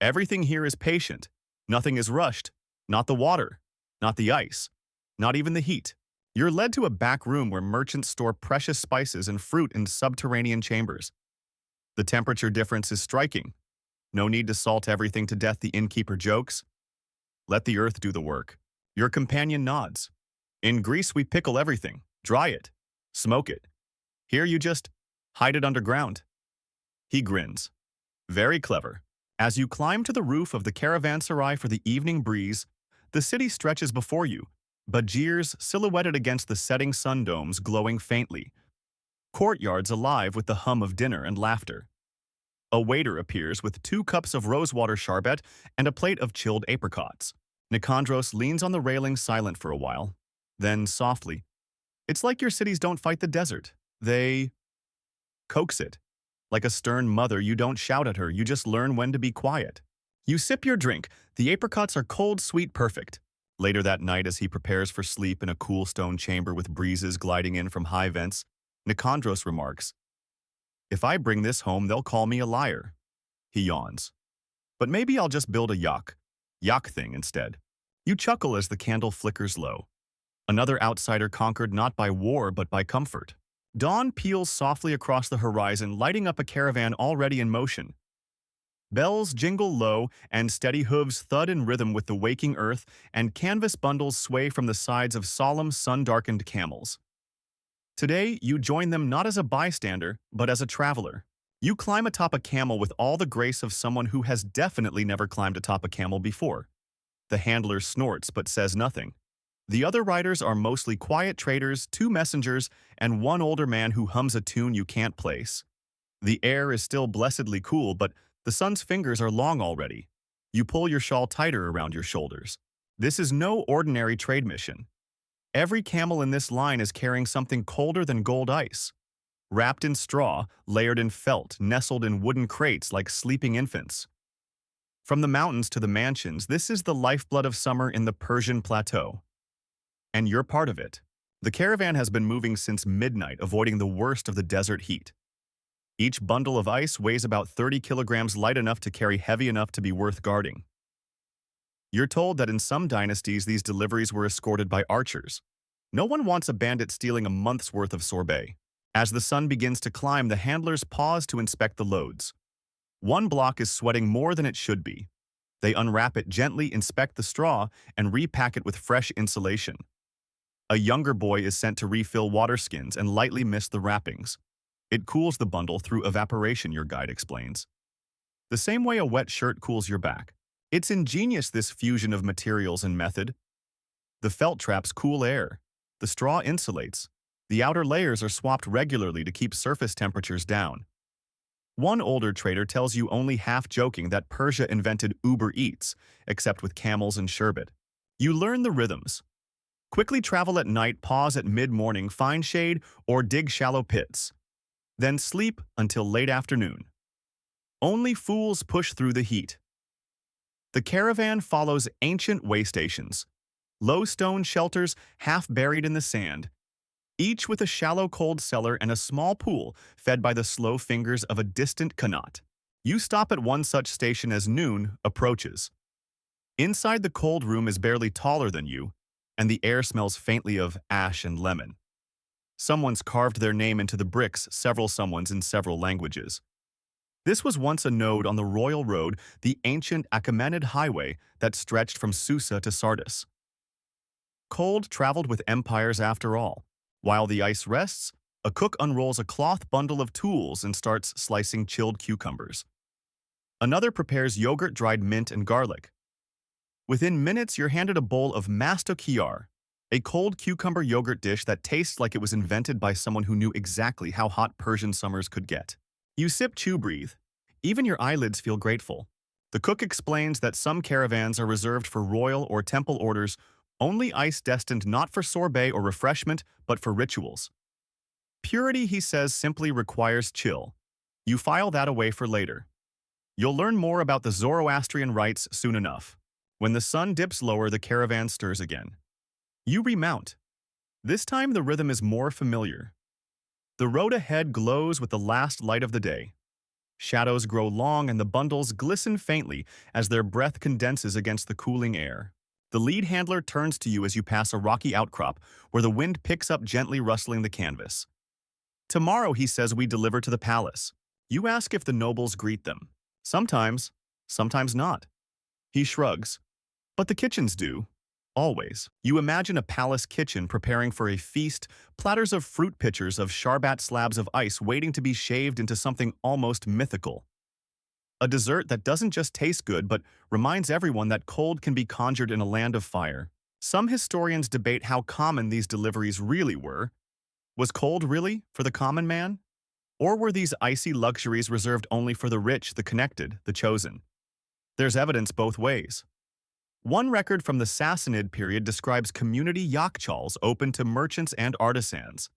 Everything here is patient. Nothing is rushed. Not the water, not the ice, not even the heat." You're led to a back room where merchants store precious spices and fruit in subterranean chambers. The temperature difference is striking. "No need to salt everything to death," the innkeeper jokes. "Let the earth do the work." Your companion nods. "In Greece we pickle everything, dry it, smoke it. Here you just hide it underground." He grins. "Very clever." As you climb to the roof of the caravanserai for the evening breeze, the city stretches before you, Bajirs silhouetted against the setting sun domes glowing faintly. Courtyards alive with the hum of dinner and laughter. A waiter appears with 2 cups of rosewater sherbet and a plate of chilled apricots. Nicandros leans on the railing silent for a while. Then, softly, "It's like your cities don't fight the desert. They coax it. Like a stern mother, you don't shout at her, you just learn when to be quiet." You sip your drink. The apricots are cold, sweet, perfect. Later that night, as he prepares for sleep in a cool stone chamber with breezes gliding in from high vents, Nicandros remarks, "If I bring this home, they'll call me a liar." He yawns. "But maybe I'll just build a yak thing instead." You chuckle as the candle flickers low. Another outsider conquered not by war but by comfort. Dawn peels softly across the horizon, lighting up a caravan already in motion. Bells jingle low, and steady hooves thud in rhythm with the waking earth, and canvas bundles sway from the sides of solemn, sun-darkened camels. Today, you join them not as a bystander, but as a traveler. You climb atop a camel with all the grace of someone who has definitely never climbed atop a camel before. The handler snorts but says nothing. The other riders are mostly quiet traders, 2 messengers, and 1 older man who hums a tune you can't place. The air is still blessedly cool, but the sun's fingers are long already. You pull your shawl tighter around your shoulders. This is no ordinary trade mission. Every camel in this line is carrying something colder than gold ice. Wrapped in straw, layered in felt, nestled in wooden crates like sleeping infants. From the mountains to the mansions, this is the lifeblood of summer in the Persian plateau. And you're part of it. The caravan has been moving since midnight, avoiding the worst of the desert heat. Each bundle of ice weighs about 30 kilograms, light enough to carry, heavy enough to be worth guarding. You're told that in some dynasties these deliveries were escorted by archers. No one wants a bandit stealing a month's worth of sorbet. As the sun begins to climb, the handlers pause to inspect the loads. One block is sweating more than it should be. They unwrap it gently, inspect the straw, and repack it with fresh insulation. A younger boy is sent to refill water skins and lightly mist the wrappings. It cools the bundle through evaporation, your guide explains. The same way a wet shirt cools your back. It's ingenious, this fusion of materials and method. The felt traps cool air. The straw insulates. The outer layers are swapped regularly to keep surface temperatures down. One older trader tells you, only half joking, that Persia invented Uber Eats, except with camels and sherbet. You learn the rhythms. Quickly travel at night, pause at mid-morning, find shade, or dig shallow pits. Then sleep until late afternoon. Only fools push through the heat. The caravan follows ancient way stations, low stone shelters half buried in the sand, each with a shallow cold cellar and a small pool fed by the slow fingers of a distant qanat. You stop at one such station as noon approaches. Inside, the cold room is barely taller than you, and the air smells faintly of ash and lemon. Someone's carved their name into the bricks, several someones in several languages. This was once a node on the Royal Road, the ancient Achaemenid highway that stretched from Susa to Sardis. Cold traveled with empires after all. While the ice rests, a cook unrolls a cloth bundle of tools and starts slicing chilled cucumbers. Another prepares yogurt, dried mint, and garlic. Within minutes, you're handed a bowl of masto, a cold cucumber yogurt dish that tastes like it was invented by someone who knew exactly how hot Persian summers could get. You sip, chew, breathe. Even your eyelids feel grateful. The cook explains that some caravans are reserved for royal or temple orders, only ice destined not for sorbet or refreshment, but for rituals. Purity, he says, simply requires chill. You file that away for later. You'll learn more about the Zoroastrian rites soon enough. When the sun dips lower, the caravan stirs again. You remount. This time the rhythm is more familiar. The road ahead glows with the last light of the day. Shadows grow long and the bundles glisten faintly as their breath condenses against the cooling air. The lead handler turns to you as you pass a rocky outcrop where the wind picks up, gently rustling the canvas. Tomorrow, he says, we deliver to the palace. You ask if the nobles greet them. Sometimes, sometimes not. He shrugs. But the kitchens do. Always. You imagine a palace kitchen preparing for a feast, platters of fruit, pitchers of sharbat, slabs of ice waiting to be shaved into something almost mythical. A dessert that doesn't just taste good but reminds everyone that cold can be conjured in a land of fire. Some historians debate how common these deliveries really were. Was cold really for the common man? Or were these icy luxuries reserved only for the rich, the connected, the chosen? There's evidence both ways. One record from the Sassanid period describes community yakhchāls open to merchants and artisans.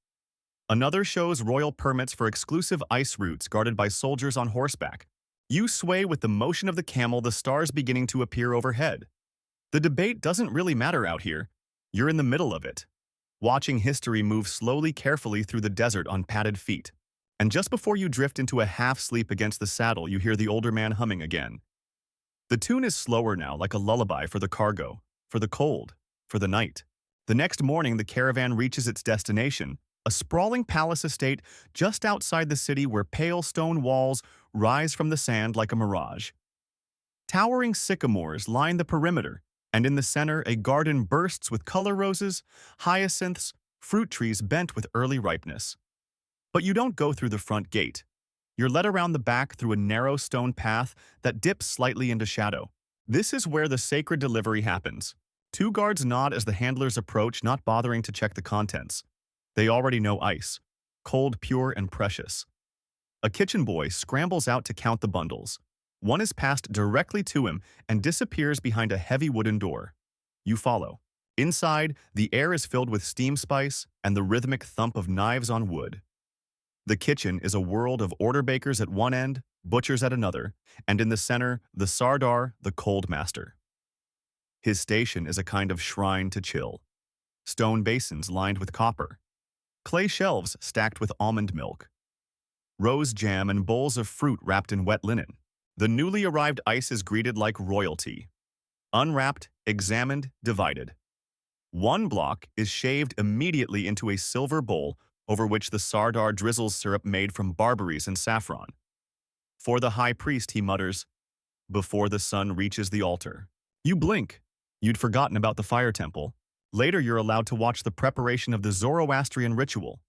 Another shows royal permits for exclusive ice routes guarded by soldiers on horseback. You sway with the motion of the camel, the stars beginning to appear overhead. The debate doesn't really matter out here. You're in the middle of it, watching history move slowly, carefully through the desert on padded feet. And just before you drift into a half-sleep against the saddle, you hear the older man humming again. The tune is slower now, like a lullaby for the cargo, for the cold, for the night. The next morning, the caravan reaches its destination, a sprawling palace estate just outside the city where pale stone walls rise from the sand like a mirage. Towering sycamores line the perimeter, and in the center, a garden bursts with color roses, hyacinths, fruit trees bent with early ripeness. But you don't go through the front gate. You're led around the back through a narrow stone path that dips slightly into shadow. This is where the sacred delivery happens. Two guards nod as the handlers approach, not bothering to check the contents. They already know ice, cold, pure, and precious. A kitchen boy scrambles out to count the bundles. One is passed directly to him and disappears behind a heavy wooden door. You follow. Inside, the air is filled with steam spice and the rhythmic thump of knives on wood. The kitchen is a world of order bakers at one end, butchers at another, and in the center, the Sardar, the cold master. His station is a kind of shrine to chill. Stone basins lined with copper. Clay shelves stacked with almond milk. Rose jam and bowls of fruit wrapped in wet linen. The newly arrived ice is greeted like royalty. Unwrapped, examined, divided. One block is shaved immediately into a silver bowl over which the Sardar drizzles syrup made from barberries and saffron. For the high priest, he mutters, before the sun reaches the altar. You blink. You'd forgotten about the fire temple. Later, you're allowed to watch the preparation of the Zoroastrian ritual.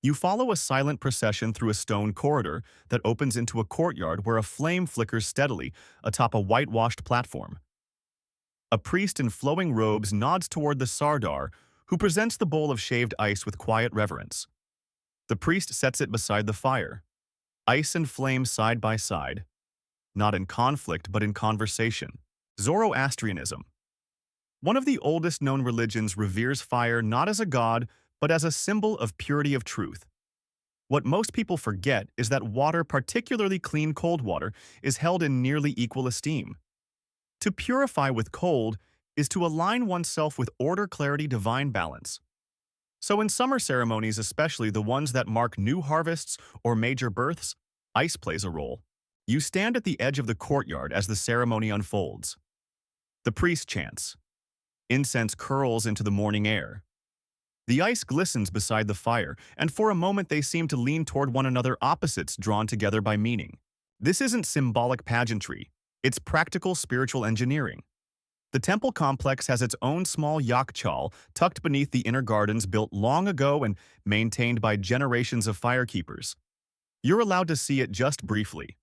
You follow a silent procession through a stone corridor that opens into a courtyard where a flame flickers steadily atop a whitewashed platform. A priest in flowing robes nods toward the Sardar, who presents the bowl of shaved ice with quiet reverence. The priest sets it beside the fire, ice and flame side by side, not in conflict but in conversation. Zoroastrianism. One of the oldest known religions reveres fire not as a god, but as a symbol of purity of truth. What most people forget is that water, particularly clean cold water, is held in nearly equal esteem. To purify with cold is to align oneself with order, clarity, divine balance. So in summer ceremonies, especially the ones that mark new harvests or major births, ice plays a role. You stand at the edge of the courtyard as the ceremony unfolds. The priest chants. Incense curls into the morning air. The ice glistens beside the fire, and for a moment they seem to lean toward one another, opposites drawn together by meaning. This isn't symbolic pageantry. It's practical spiritual engineering. The temple complex has its own small yakhchāl tucked beneath the inner gardens, built long ago and maintained by generations of firekeepers. You're allowed to see it just briefly.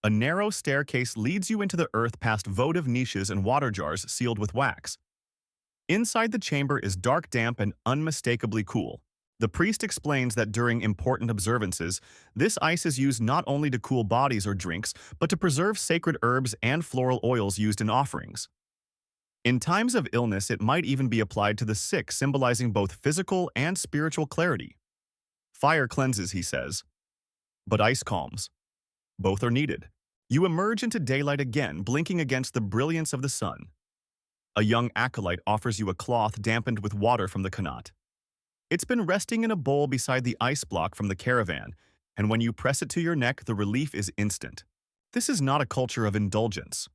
A narrow staircase leads you into the earth past votive niches and water jars sealed with wax. Inside the chamber is dark, damp, and unmistakably cool. The priest explains that during important observances, this ice is used not only to cool bodies or drinks, but to preserve sacred herbs and floral oils used in offerings. In times of illness, it might even be applied to the sick, symbolizing both physical and spiritual clarity. Fire cleanses, he says, but ice calms. Both are needed. You emerge into daylight again, blinking against the brilliance of the sun. A young acolyte offers you a cloth dampened with water from the qanat. It's been resting in a bowl beside the ice block from the caravan, and when you press it to your neck, the relief is instant. This is not a culture of indulgence.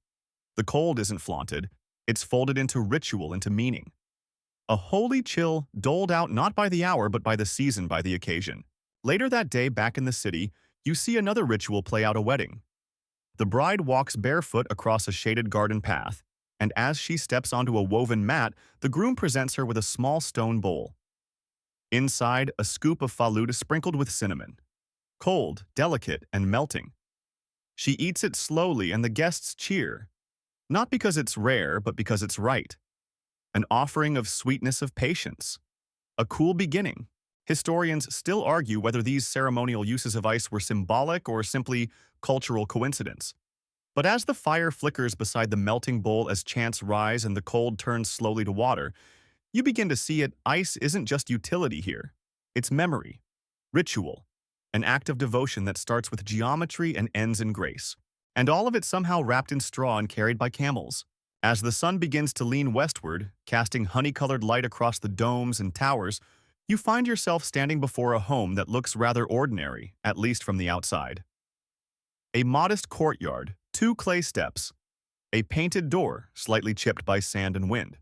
The cold isn't flaunted, it's folded into ritual, into meaning. A holy chill doled out not by the hour but by the season, by the occasion. Later that day, back in the city, you see another ritual play out: a wedding. The bride walks barefoot across a shaded garden path, and as she steps onto a woven mat, the groom presents her with a small stone bowl. Inside, a scoop of faluda sprinkled with cinnamon. Cold, delicate, and melting. She eats it slowly and the guests cheer. Not because it's rare, but because it's right. An offering of sweetness, of patience. A cool beginning. Historians still argue whether these ceremonial uses of ice were symbolic or simply cultural coincidence. But as the fire flickers beside the melting bowl, as chants rise and the cold turns slowly to water, you begin to see it. Ice isn't just utility here. It's memory, ritual, an act of devotion that starts with geometry and ends in grace. And all of it somehow wrapped in straw and carried by camels. As the sun begins to lean westward, casting honey-colored light across the domes and towers, you find yourself standing before a home that looks rather ordinary, at least from the outside. A modest courtyard, 2 clay steps, a painted door slightly chipped by sand and wind.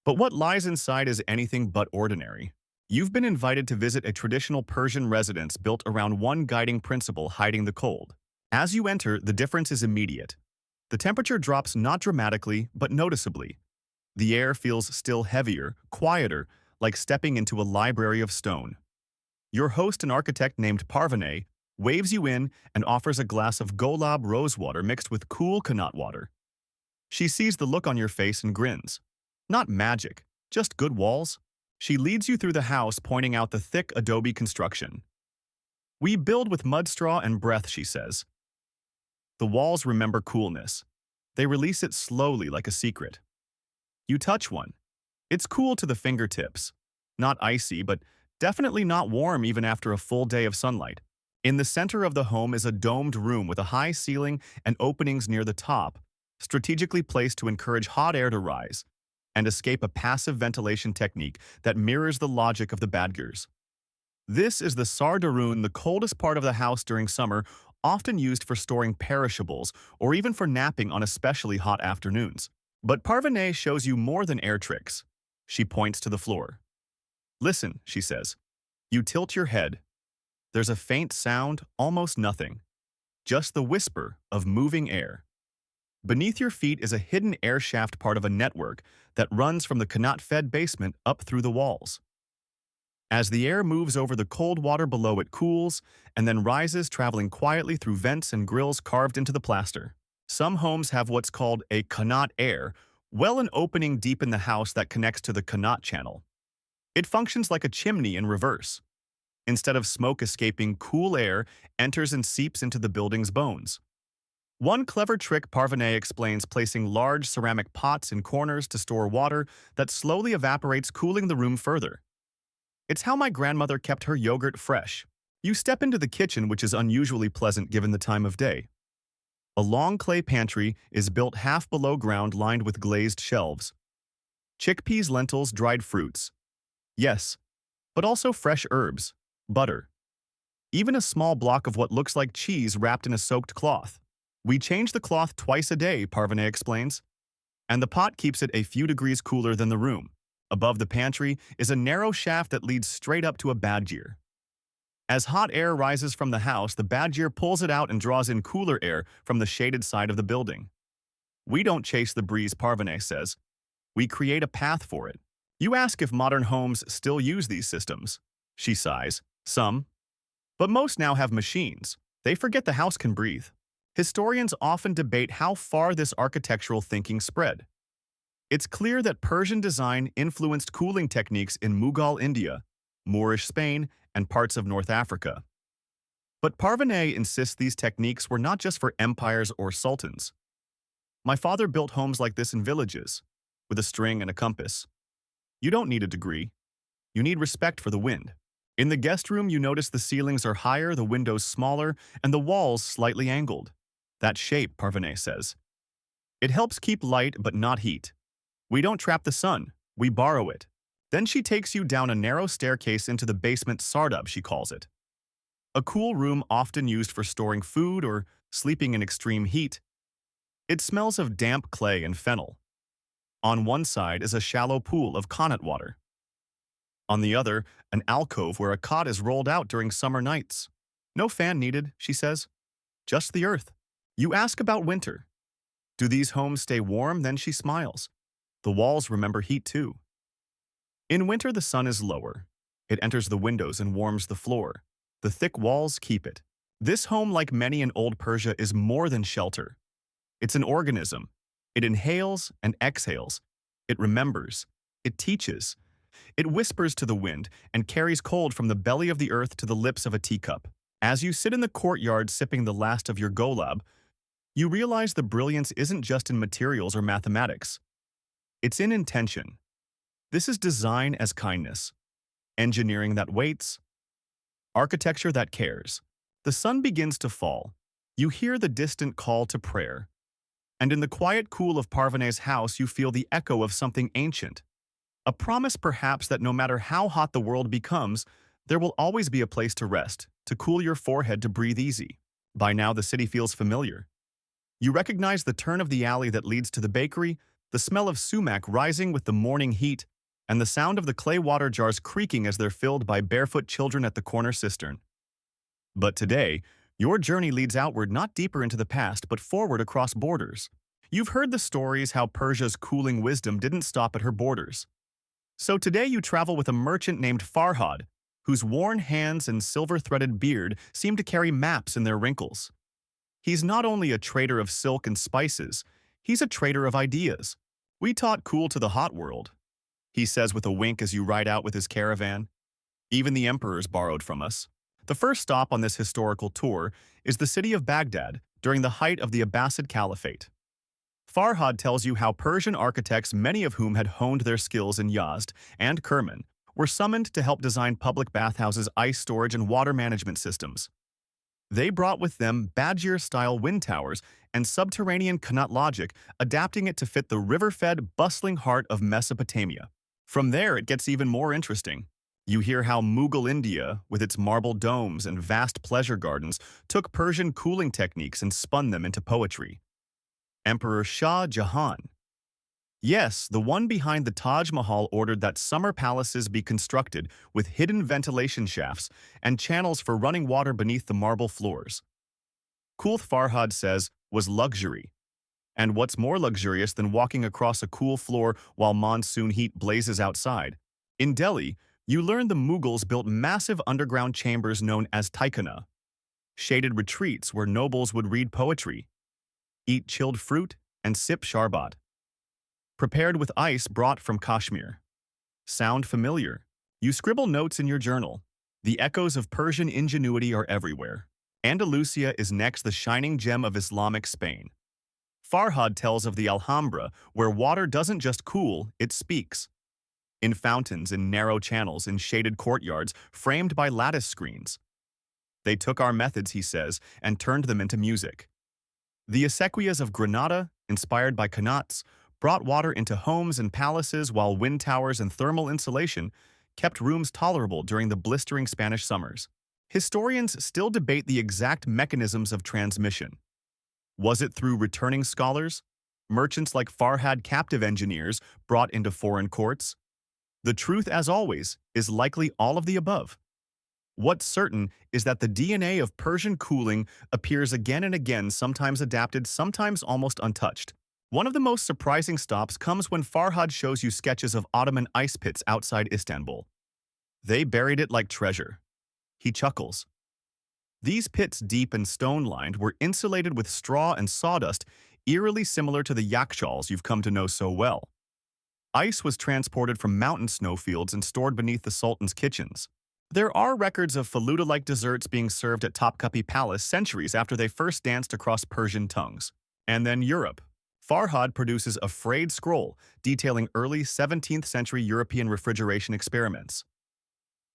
But what lies inside is anything but ordinary. You've been invited to visit a traditional Persian residence built around one guiding principle: hiding the cold. As you enter, the difference is immediate. The temperature drops not dramatically, but noticeably. The air feels still heavier, quieter, like stepping into a library of stone. Your host, an architect named Parvaneh, waves you in and offers a glass of golab rosewater mixed with cool qanat water. She sees the look on your face and grins. Not magic, just good walls. She leads you through the house, pointing out the thick adobe construction. We build with mud, straw, and breath, she says. The walls remember coolness. They release it slowly like a secret. You touch one. It's cool to the fingertips. Not icy, but definitely not warm even after a full day of sunlight. In the center of the home is a domed room with a high ceiling and openings near the top, strategically placed to encourage hot air to rise and escape, a passive ventilation technique that mirrors the logic of the Badgers. This is the Sardarun, the coldest part of the house during summer, often used for storing perishables or even for napping on especially hot afternoons. But Parvaneh shows you more than air tricks. She points to the floor. Listen, she says. You tilt your head. There's a faint sound, almost nothing. Just the whisper of moving air. Beneath your feet is a hidden air shaft, part of a network that runs from the qanat-fed basement up through the walls. As the air moves over the cold water below, it cools and then rises, traveling quietly through vents and grills carved into the plaster. Some homes have what's called a qanat air well, an opening deep in the house that connects to the qanat channel. It functions like a chimney in reverse. Instead of smoke escaping, cool air enters and seeps into the building's bones. One clever trick, Parvaneh explains, placing large ceramic pots in corners to store water that slowly evaporates, cooling the room further. It's how my grandmother kept her yogurt fresh. You step into the kitchen, which is unusually pleasant given the time of day. A long clay pantry is built half below ground, lined with glazed shelves. Chickpeas, lentils, dried fruits. Yes, but also fresh herbs, butter. Even a small block of what looks like cheese wrapped in a soaked cloth. We change the cloth twice a day, Parvaneh explains, and the pot keeps it a few degrees cooler than the room. Above the pantry is a narrow shaft that leads straight up to a badger. As hot air rises from the house, the badger pulls it out and draws in cooler air from the shaded side of the building. We don't chase the breeze, Parvaneh says. We create a path for it. You ask if modern homes still use these systems. She sighs. Some. But most now have machines. They forget the house can breathe. Historians often debate how far this architectural thinking spread. It's clear that Persian design influenced cooling techniques in Mughal India, Moorish Spain, and parts of North Africa. But Parvaneh insists these techniques were not just for empires or sultans. My father built homes like this in villages, with a string and a compass. You don't need a degree. You need respect for the wind. In the guest room, you notice the ceilings are higher, the windows smaller, and the walls slightly angled. That shape, Parvaneh says. It helps keep light but not heat. We don't trap the sun, we borrow it. Then she takes you down a narrow staircase into the basement, sardab, she calls it. A cool room often used for storing food or sleeping in extreme heat. It smells of damp clay and fennel. On one side is a shallow pool of qanat water. On the other, an alcove where a cot is rolled out during summer nights. No fan needed, she says. Just the earth. You ask about winter. Do these homes stay warm? Then she smiles. The walls remember heat too. In winter, the sun is lower. It enters the windows and warms the floor. The thick walls keep it. This home, like many in old Persia, is more than shelter. It's an organism. It inhales and exhales. It remembers. It teaches. It whispers to the wind and carries cold from the belly of the earth to the lips of a teacup. As you sit in the courtyard sipping the last of your golab, you realize the brilliance isn't just in materials or mathematics. It's in intention. This is design as kindness, engineering that waits, architecture that cares. The sun begins to fall. You hear the distant call to prayer. And in the quiet cool of Parvaneh's house, you feel the echo of something ancient. A promise, perhaps, that no matter how hot the world becomes, there will always be a place to rest, to cool your forehead, to breathe easy. By now, the city feels familiar. You recognize the turn of the alley that leads to the bakery, the smell of sumac rising with the morning heat, and the sound of the clay water jars creaking as they're filled by barefoot children at the corner cistern. But today, your journey leads outward, not deeper into the past, but forward across borders. You've heard the stories how Persia's cooling wisdom didn't stop at her borders. So today you travel with a merchant named Farhad, whose worn hands and silver-threaded beard seem to carry maps in their wrinkles. He's not only a trader of silk and spices, he's a trader of ideas. We taught cool to the hot world, he says with a wink as you ride out with his caravan. Even the emperors borrowed from us. The first stop on this historical tour is the city of Baghdad during the height of the Abbasid Caliphate. Farhad tells you how Persian architects, many of whom had honed their skills in Yazd and Kerman, were summoned to help design public bathhouses, ice storage, and water management systems. They brought with them Badjir-style wind towers and subterranean qanat logic, adapting it to fit the river-fed, bustling heart of Mesopotamia. From there, it gets even more interesting. You hear how Mughal India, with its marble domes and vast pleasure gardens, took Persian cooling techniques and spun them into poetry. Emperor Shah Jahan. Yes, the one behind the Taj Mahal ordered that summer palaces be constructed with hidden ventilation shafts and channels for running water beneath the marble floors. Kulth, Farhad says, was luxury. And what's more luxurious than walking across a cool floor while monsoon heat blazes outside? In Delhi, you learn the Mughals built massive underground chambers known as taikana, shaded retreats where nobles would read poetry, eat chilled fruit, and sip sharbat, prepared with ice brought from Kashmir. Sound familiar? You scribble notes in your journal. The echoes of Persian ingenuity are everywhere. Andalusia is next, the shining gem of Islamic Spain. Farhad tells of the Alhambra, where water doesn't just cool, it speaks. In fountains, in narrow channels, in shaded courtyards, framed by lattice screens. They took our methods, he says, and turned them into music. The acequias of Granada, inspired by qanats, brought water into homes and palaces, while wind towers and thermal insulation kept rooms tolerable during the blistering Spanish summers. Historians still debate the exact mechanisms of transmission. Was it through returning scholars? Merchants like Farhad, captive engineers brought into foreign courts? The truth, as always, is likely all of the above. What's certain is that the DNA of Persian cooling appears again and again, sometimes adapted, sometimes almost untouched. One of the most surprising stops comes when Farhad shows you sketches of Ottoman ice pits outside Istanbul. They buried it like treasure. He chuckles. These pits, deep and stone-lined, were insulated with straw and sawdust, eerily similar to the yakhchāls you've come to know so well. Ice was transported from mountain snowfields and stored beneath the Sultan's kitchens. There are records of faluda-like desserts being served at Topkapi Palace centuries after they first danced across Persian tongues. And then Europe. Farhad produces a frayed scroll detailing early 17th century European refrigeration experiments.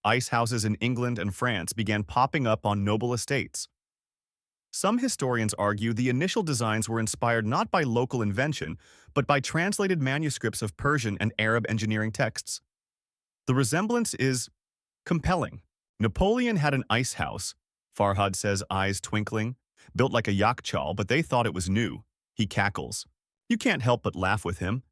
Ice houses in England and France began popping up on noble estates. Some historians argue the initial designs were inspired not by local invention, but by translated manuscripts of Persian and Arab engineering texts. The resemblance is compelling. Napoleon had an ice house, Farhad says, eyes twinkling, built like a yakhchāl, but they thought it was new. He cackles. You can't help but laugh with him.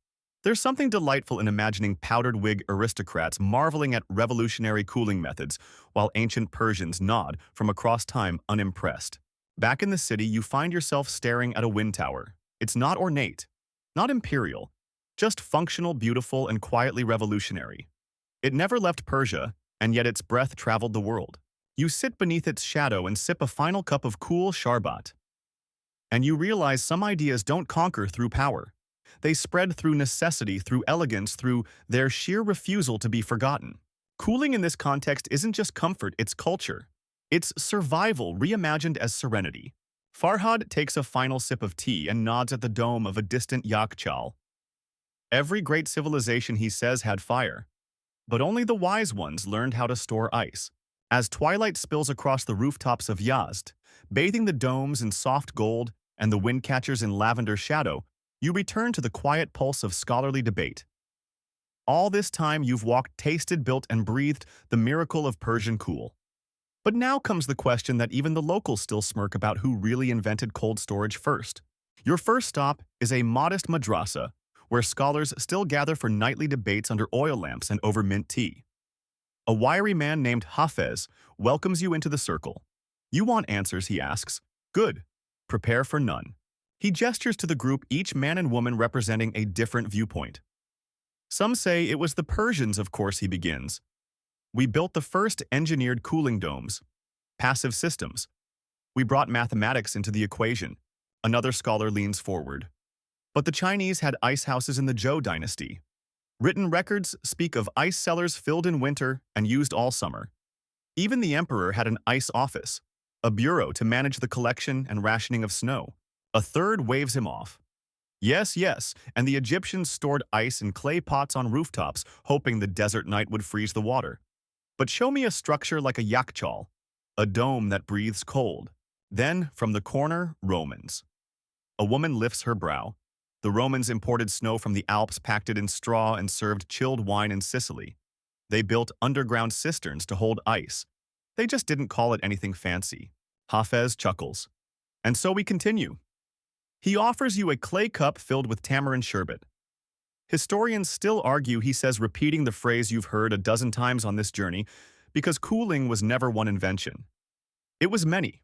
There's something delightful in imagining powdered wig aristocrats marveling at revolutionary cooling methods, while ancient Persians nod from across time unimpressed. Back in the city, you find yourself staring at a wind tower. It's not ornate, not imperial, just functional, beautiful, and quietly revolutionary. It never left Persia, and yet its breath traveled the world. You sit beneath its shadow and sip a final cup of cool sharbat. And you realize some ideas don't conquer through power. They spread through necessity, through elegance, through their sheer refusal to be forgotten. Cooling in this context isn't just comfort, it's culture. It's survival reimagined as serenity. Farhad takes a final sip of tea and nods at the dome of a distant yakhchāl. Every great civilization, he says, had fire. But only the wise ones learned how to store ice. As twilight spills across the rooftops of Yazd, bathing the domes in soft gold and the wind catchers in lavender shadow, you return to the quiet pulse of scholarly debate. All this time you've walked, tasted, built, and breathed the miracle of Persian cool. But now comes the question that even the locals still smirk about: who really invented cold storage first? Your first stop is a modest madrasa, where scholars still gather for nightly debates under oil lamps and over mint tea. A wiry man named Hafez welcomes you into the circle. You want answers, he asks. Good. Prepare for none. He gestures to the group, each man and woman representing a different viewpoint. Some say it was the Persians, of course, he begins. We built the first engineered cooling domes, passive systems. We brought mathematics into the equation. Another scholar leans forward. But the Chinese had ice houses in the Zhou dynasty. Written records speak of ice cellars filled in winter and used all summer. Even the emperor had an ice office, a bureau to manage the collection and rationing of snow. A third waves him off. Yes, yes, and the Egyptians stored ice in clay pots on rooftops, hoping the desert night would freeze the water. But show me a structure like a yakhchāl, a dome that breathes cold. Then, from the corner, Romans. A woman lifts her brow. The Romans imported snow from the Alps, packed it in straw, and served chilled wine in Sicily. They built underground cisterns to hold ice. They just didn't call it anything fancy. Hafez chuckles. And so we continue. He offers you a clay cup filled with tamarind sherbet. Historians still argue, he says, repeating the phrase you've heard a dozen times on this journey, because cooling was never one invention. It was many.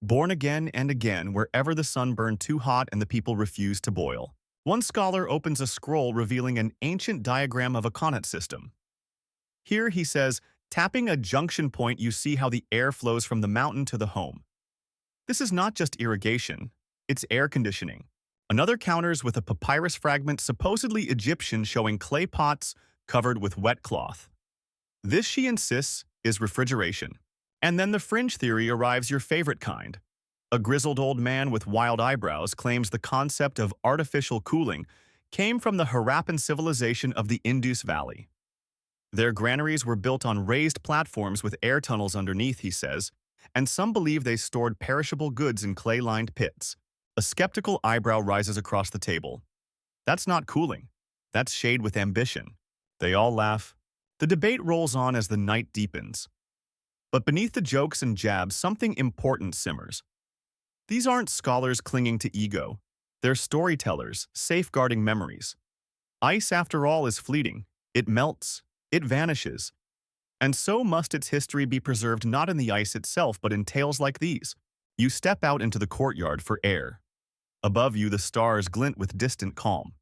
born again and again wherever the sun burned too hot and the people refused to boil. One scholar opens a scroll revealing an ancient diagram of a qanat system. Here, he says, tapping a junction point, you see how the air flows from the mountain to the home. This is not just irrigation, it's air conditioning. Another counters with a papyrus fragment supposedly Egyptian showing clay pots covered with wet cloth. This, she insists, is refrigeration. And then the fringe theory arrives, your favorite kind. A grizzled old man with wild eyebrows claims the concept of artificial cooling came from the Harappan civilization of the Indus Valley. Their granaries were built on raised platforms with air tunnels underneath, he says, and some believe they stored perishable goods in clay-lined pits. A skeptical eyebrow rises across the table. That's not cooling. That's shade with ambition. They all laugh. The debate rolls on as the night deepens. But beneath the jokes and jabs, something important simmers. These aren't scholars clinging to ego. They're storytellers, safeguarding memories. Ice, after all, is fleeting. It melts. It vanishes. And so must its history be preserved not in the ice itself, but in tales like these. You step out into the courtyard for air. Above you, the stars glint with distant calm.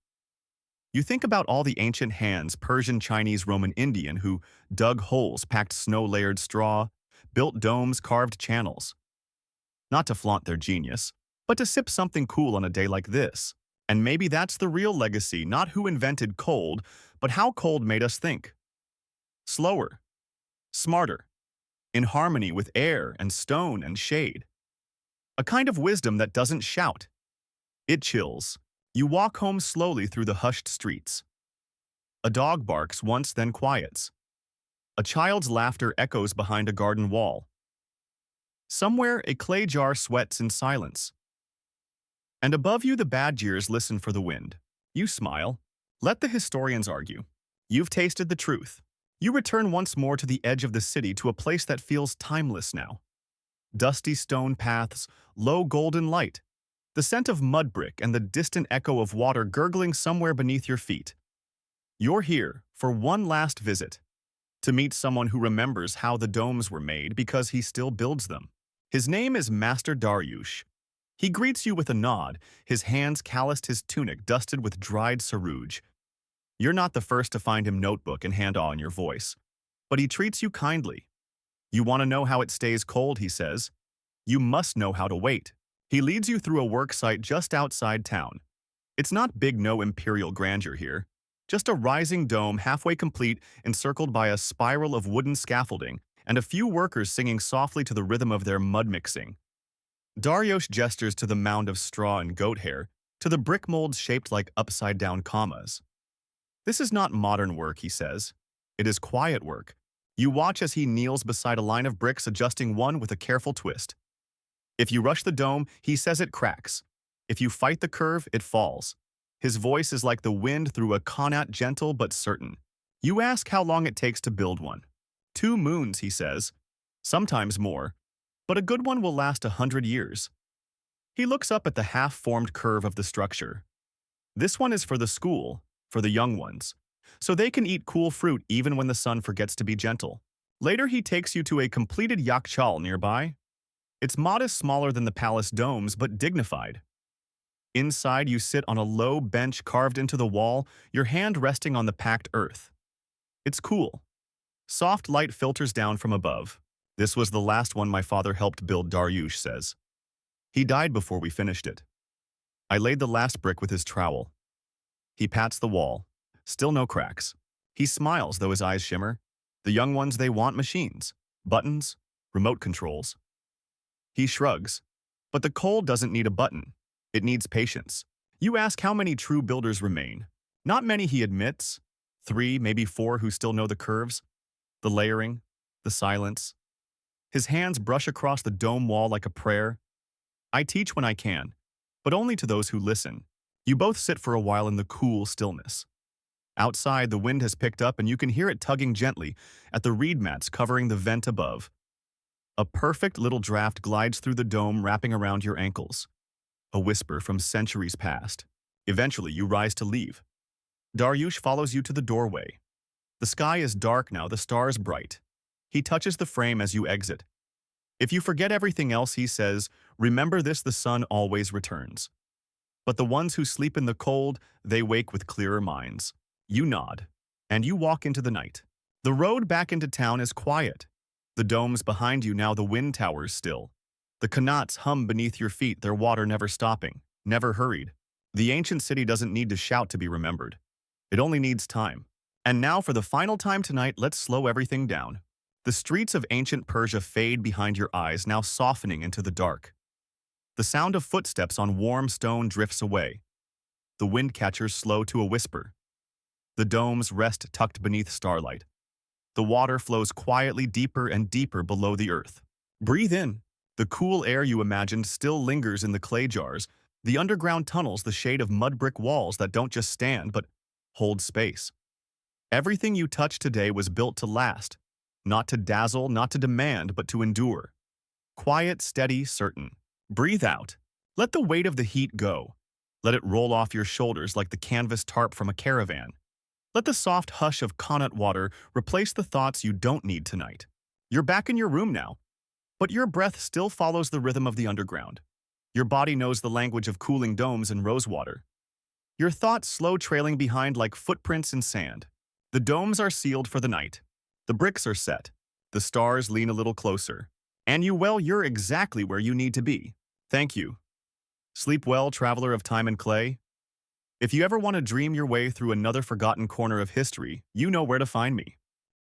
You think about all the ancient hands, Persian, Chinese, Roman, Indian, who dug holes, packed snow-layered straw, built domes, carved channels. Not to flaunt their genius, but to sip something cool on a day like this. And maybe that's the real legacy, not who invented cold, but how cold made us think. Slower, smarter, in harmony with air and stone and shade. A kind of wisdom that doesn't shout. It chills. You walk home slowly through the hushed streets. A dog barks once, then quiets. A child's laughter echoes behind a garden wall. Somewhere, a clay jar sweats in silence. And above you, the badgers listen for the wind. You smile. Let the historians argue. You've tasted the truth. You return once more to the edge of the city, to a place that feels timeless now. Dusty stone paths, low golden light, the scent of mud brick and the distant echo of water gurgling somewhere beneath your feet. You're here for one last visit, to meet someone who remembers how the domes were made because he still builds them. His name is Master Dariush. He greets you with a nod, his hands calloused, his tunic dusted with dried sarouj. You're not the first to find him, notebook in hand, awe in your voice. But he treats you kindly. You want to know how it stays cold, he says. You must know how to wait. He leads you through a work site just outside town. It's not big, no imperial grandeur here. Just a rising dome halfway complete, encircled by a spiral of wooden scaffolding, and a few workers singing softly to the rhythm of their mud mixing. Dariush gestures to the mound of straw and goat hair, to the brick molds shaped like upside-down commas. This is not modern work, he says. It is quiet work. You watch as he kneels beside a line of bricks, adjusting one with a careful twist. If you rush the dome, he says, it cracks. If you fight the curve, it falls. His voice is like the wind through a qanat, gentle but certain. You ask how long it takes to build one. 2 moons, he says. Sometimes more. But a good one will last 100 years. He looks up at the half-formed curve of the structure. This one is for the school, for the young ones, so they can eat cool fruit even when the sun forgets to be gentle. Later, he takes you to a completed yakhchāl nearby. It's modest, smaller than the palace domes, but dignified. Inside, you sit on a low bench carved into the wall, your hand resting on the packed earth. It's cool. Soft light filters down from above. This was the last one my father helped build, Dariush says. He died before we finished it. I laid the last brick with his trowel. He pats the wall. Still no cracks. He smiles, though his eyes shimmer. The young ones, they want machines, buttons, remote controls. He shrugs. But the coal doesn't need a button. It needs patience. You ask how many true builders remain. Not many, he admits. 3, maybe 4 who still know the curves, the layering, the silence. His hands brush across the dome wall like a prayer. I teach when I can, but only to those who listen. You both sit for a while in the cool stillness. Outside, the wind has picked up and you can hear it tugging gently at the reed mats covering the vent above. A perfect little draft glides through the dome, wrapping around your ankles. A whisper from centuries past. Eventually, you rise to leave. Dariush follows you to the doorway. The sky is dark now, the stars bright. He touches the frame as you exit. If you forget everything else, he says, Remember this, the sun always returns. But the ones who sleep in the cold, they wake with clearer minds. You nod, and you walk into the night. The road back into town is quiet. The domes behind you, now the wind towers still. The qanats hum beneath your feet, their water never stopping, never hurried. The ancient city doesn't need to shout to be remembered. It only needs time. And now for the final time tonight, let's slow everything down. The streets of ancient Persia fade behind your eyes, now softening into the dark. The sound of footsteps on warm stone drifts away. The wind catchers slow to a whisper. The domes rest tucked beneath starlight. The water flows quietly deeper and deeper below the earth. Breathe in. The cool air you imagined still lingers in the clay jars, the underground tunnels, the shade of mud brick walls that don't just stand but hold space. Everything you touch today was built to last, not to dazzle, not to demand, but to endure. Quiet, steady, certain. Breathe out. Let the weight of the heat go. Let it roll off your shoulders like the canvas tarp from a caravan. Let the soft hush of qanat water replace the thoughts you don't need tonight. You're back in your room now, but your breath still follows the rhythm of the underground. Your body knows the language of cooling domes and rosewater. Your thoughts slow trailing behind like footprints in sand. The domes are sealed for the night. The bricks are set. The stars lean a little closer. And you're exactly where you need to be. Thank you. Sleep well, traveler of time and clay. If you ever want to dream your way through another forgotten corner of history, you know where to find me.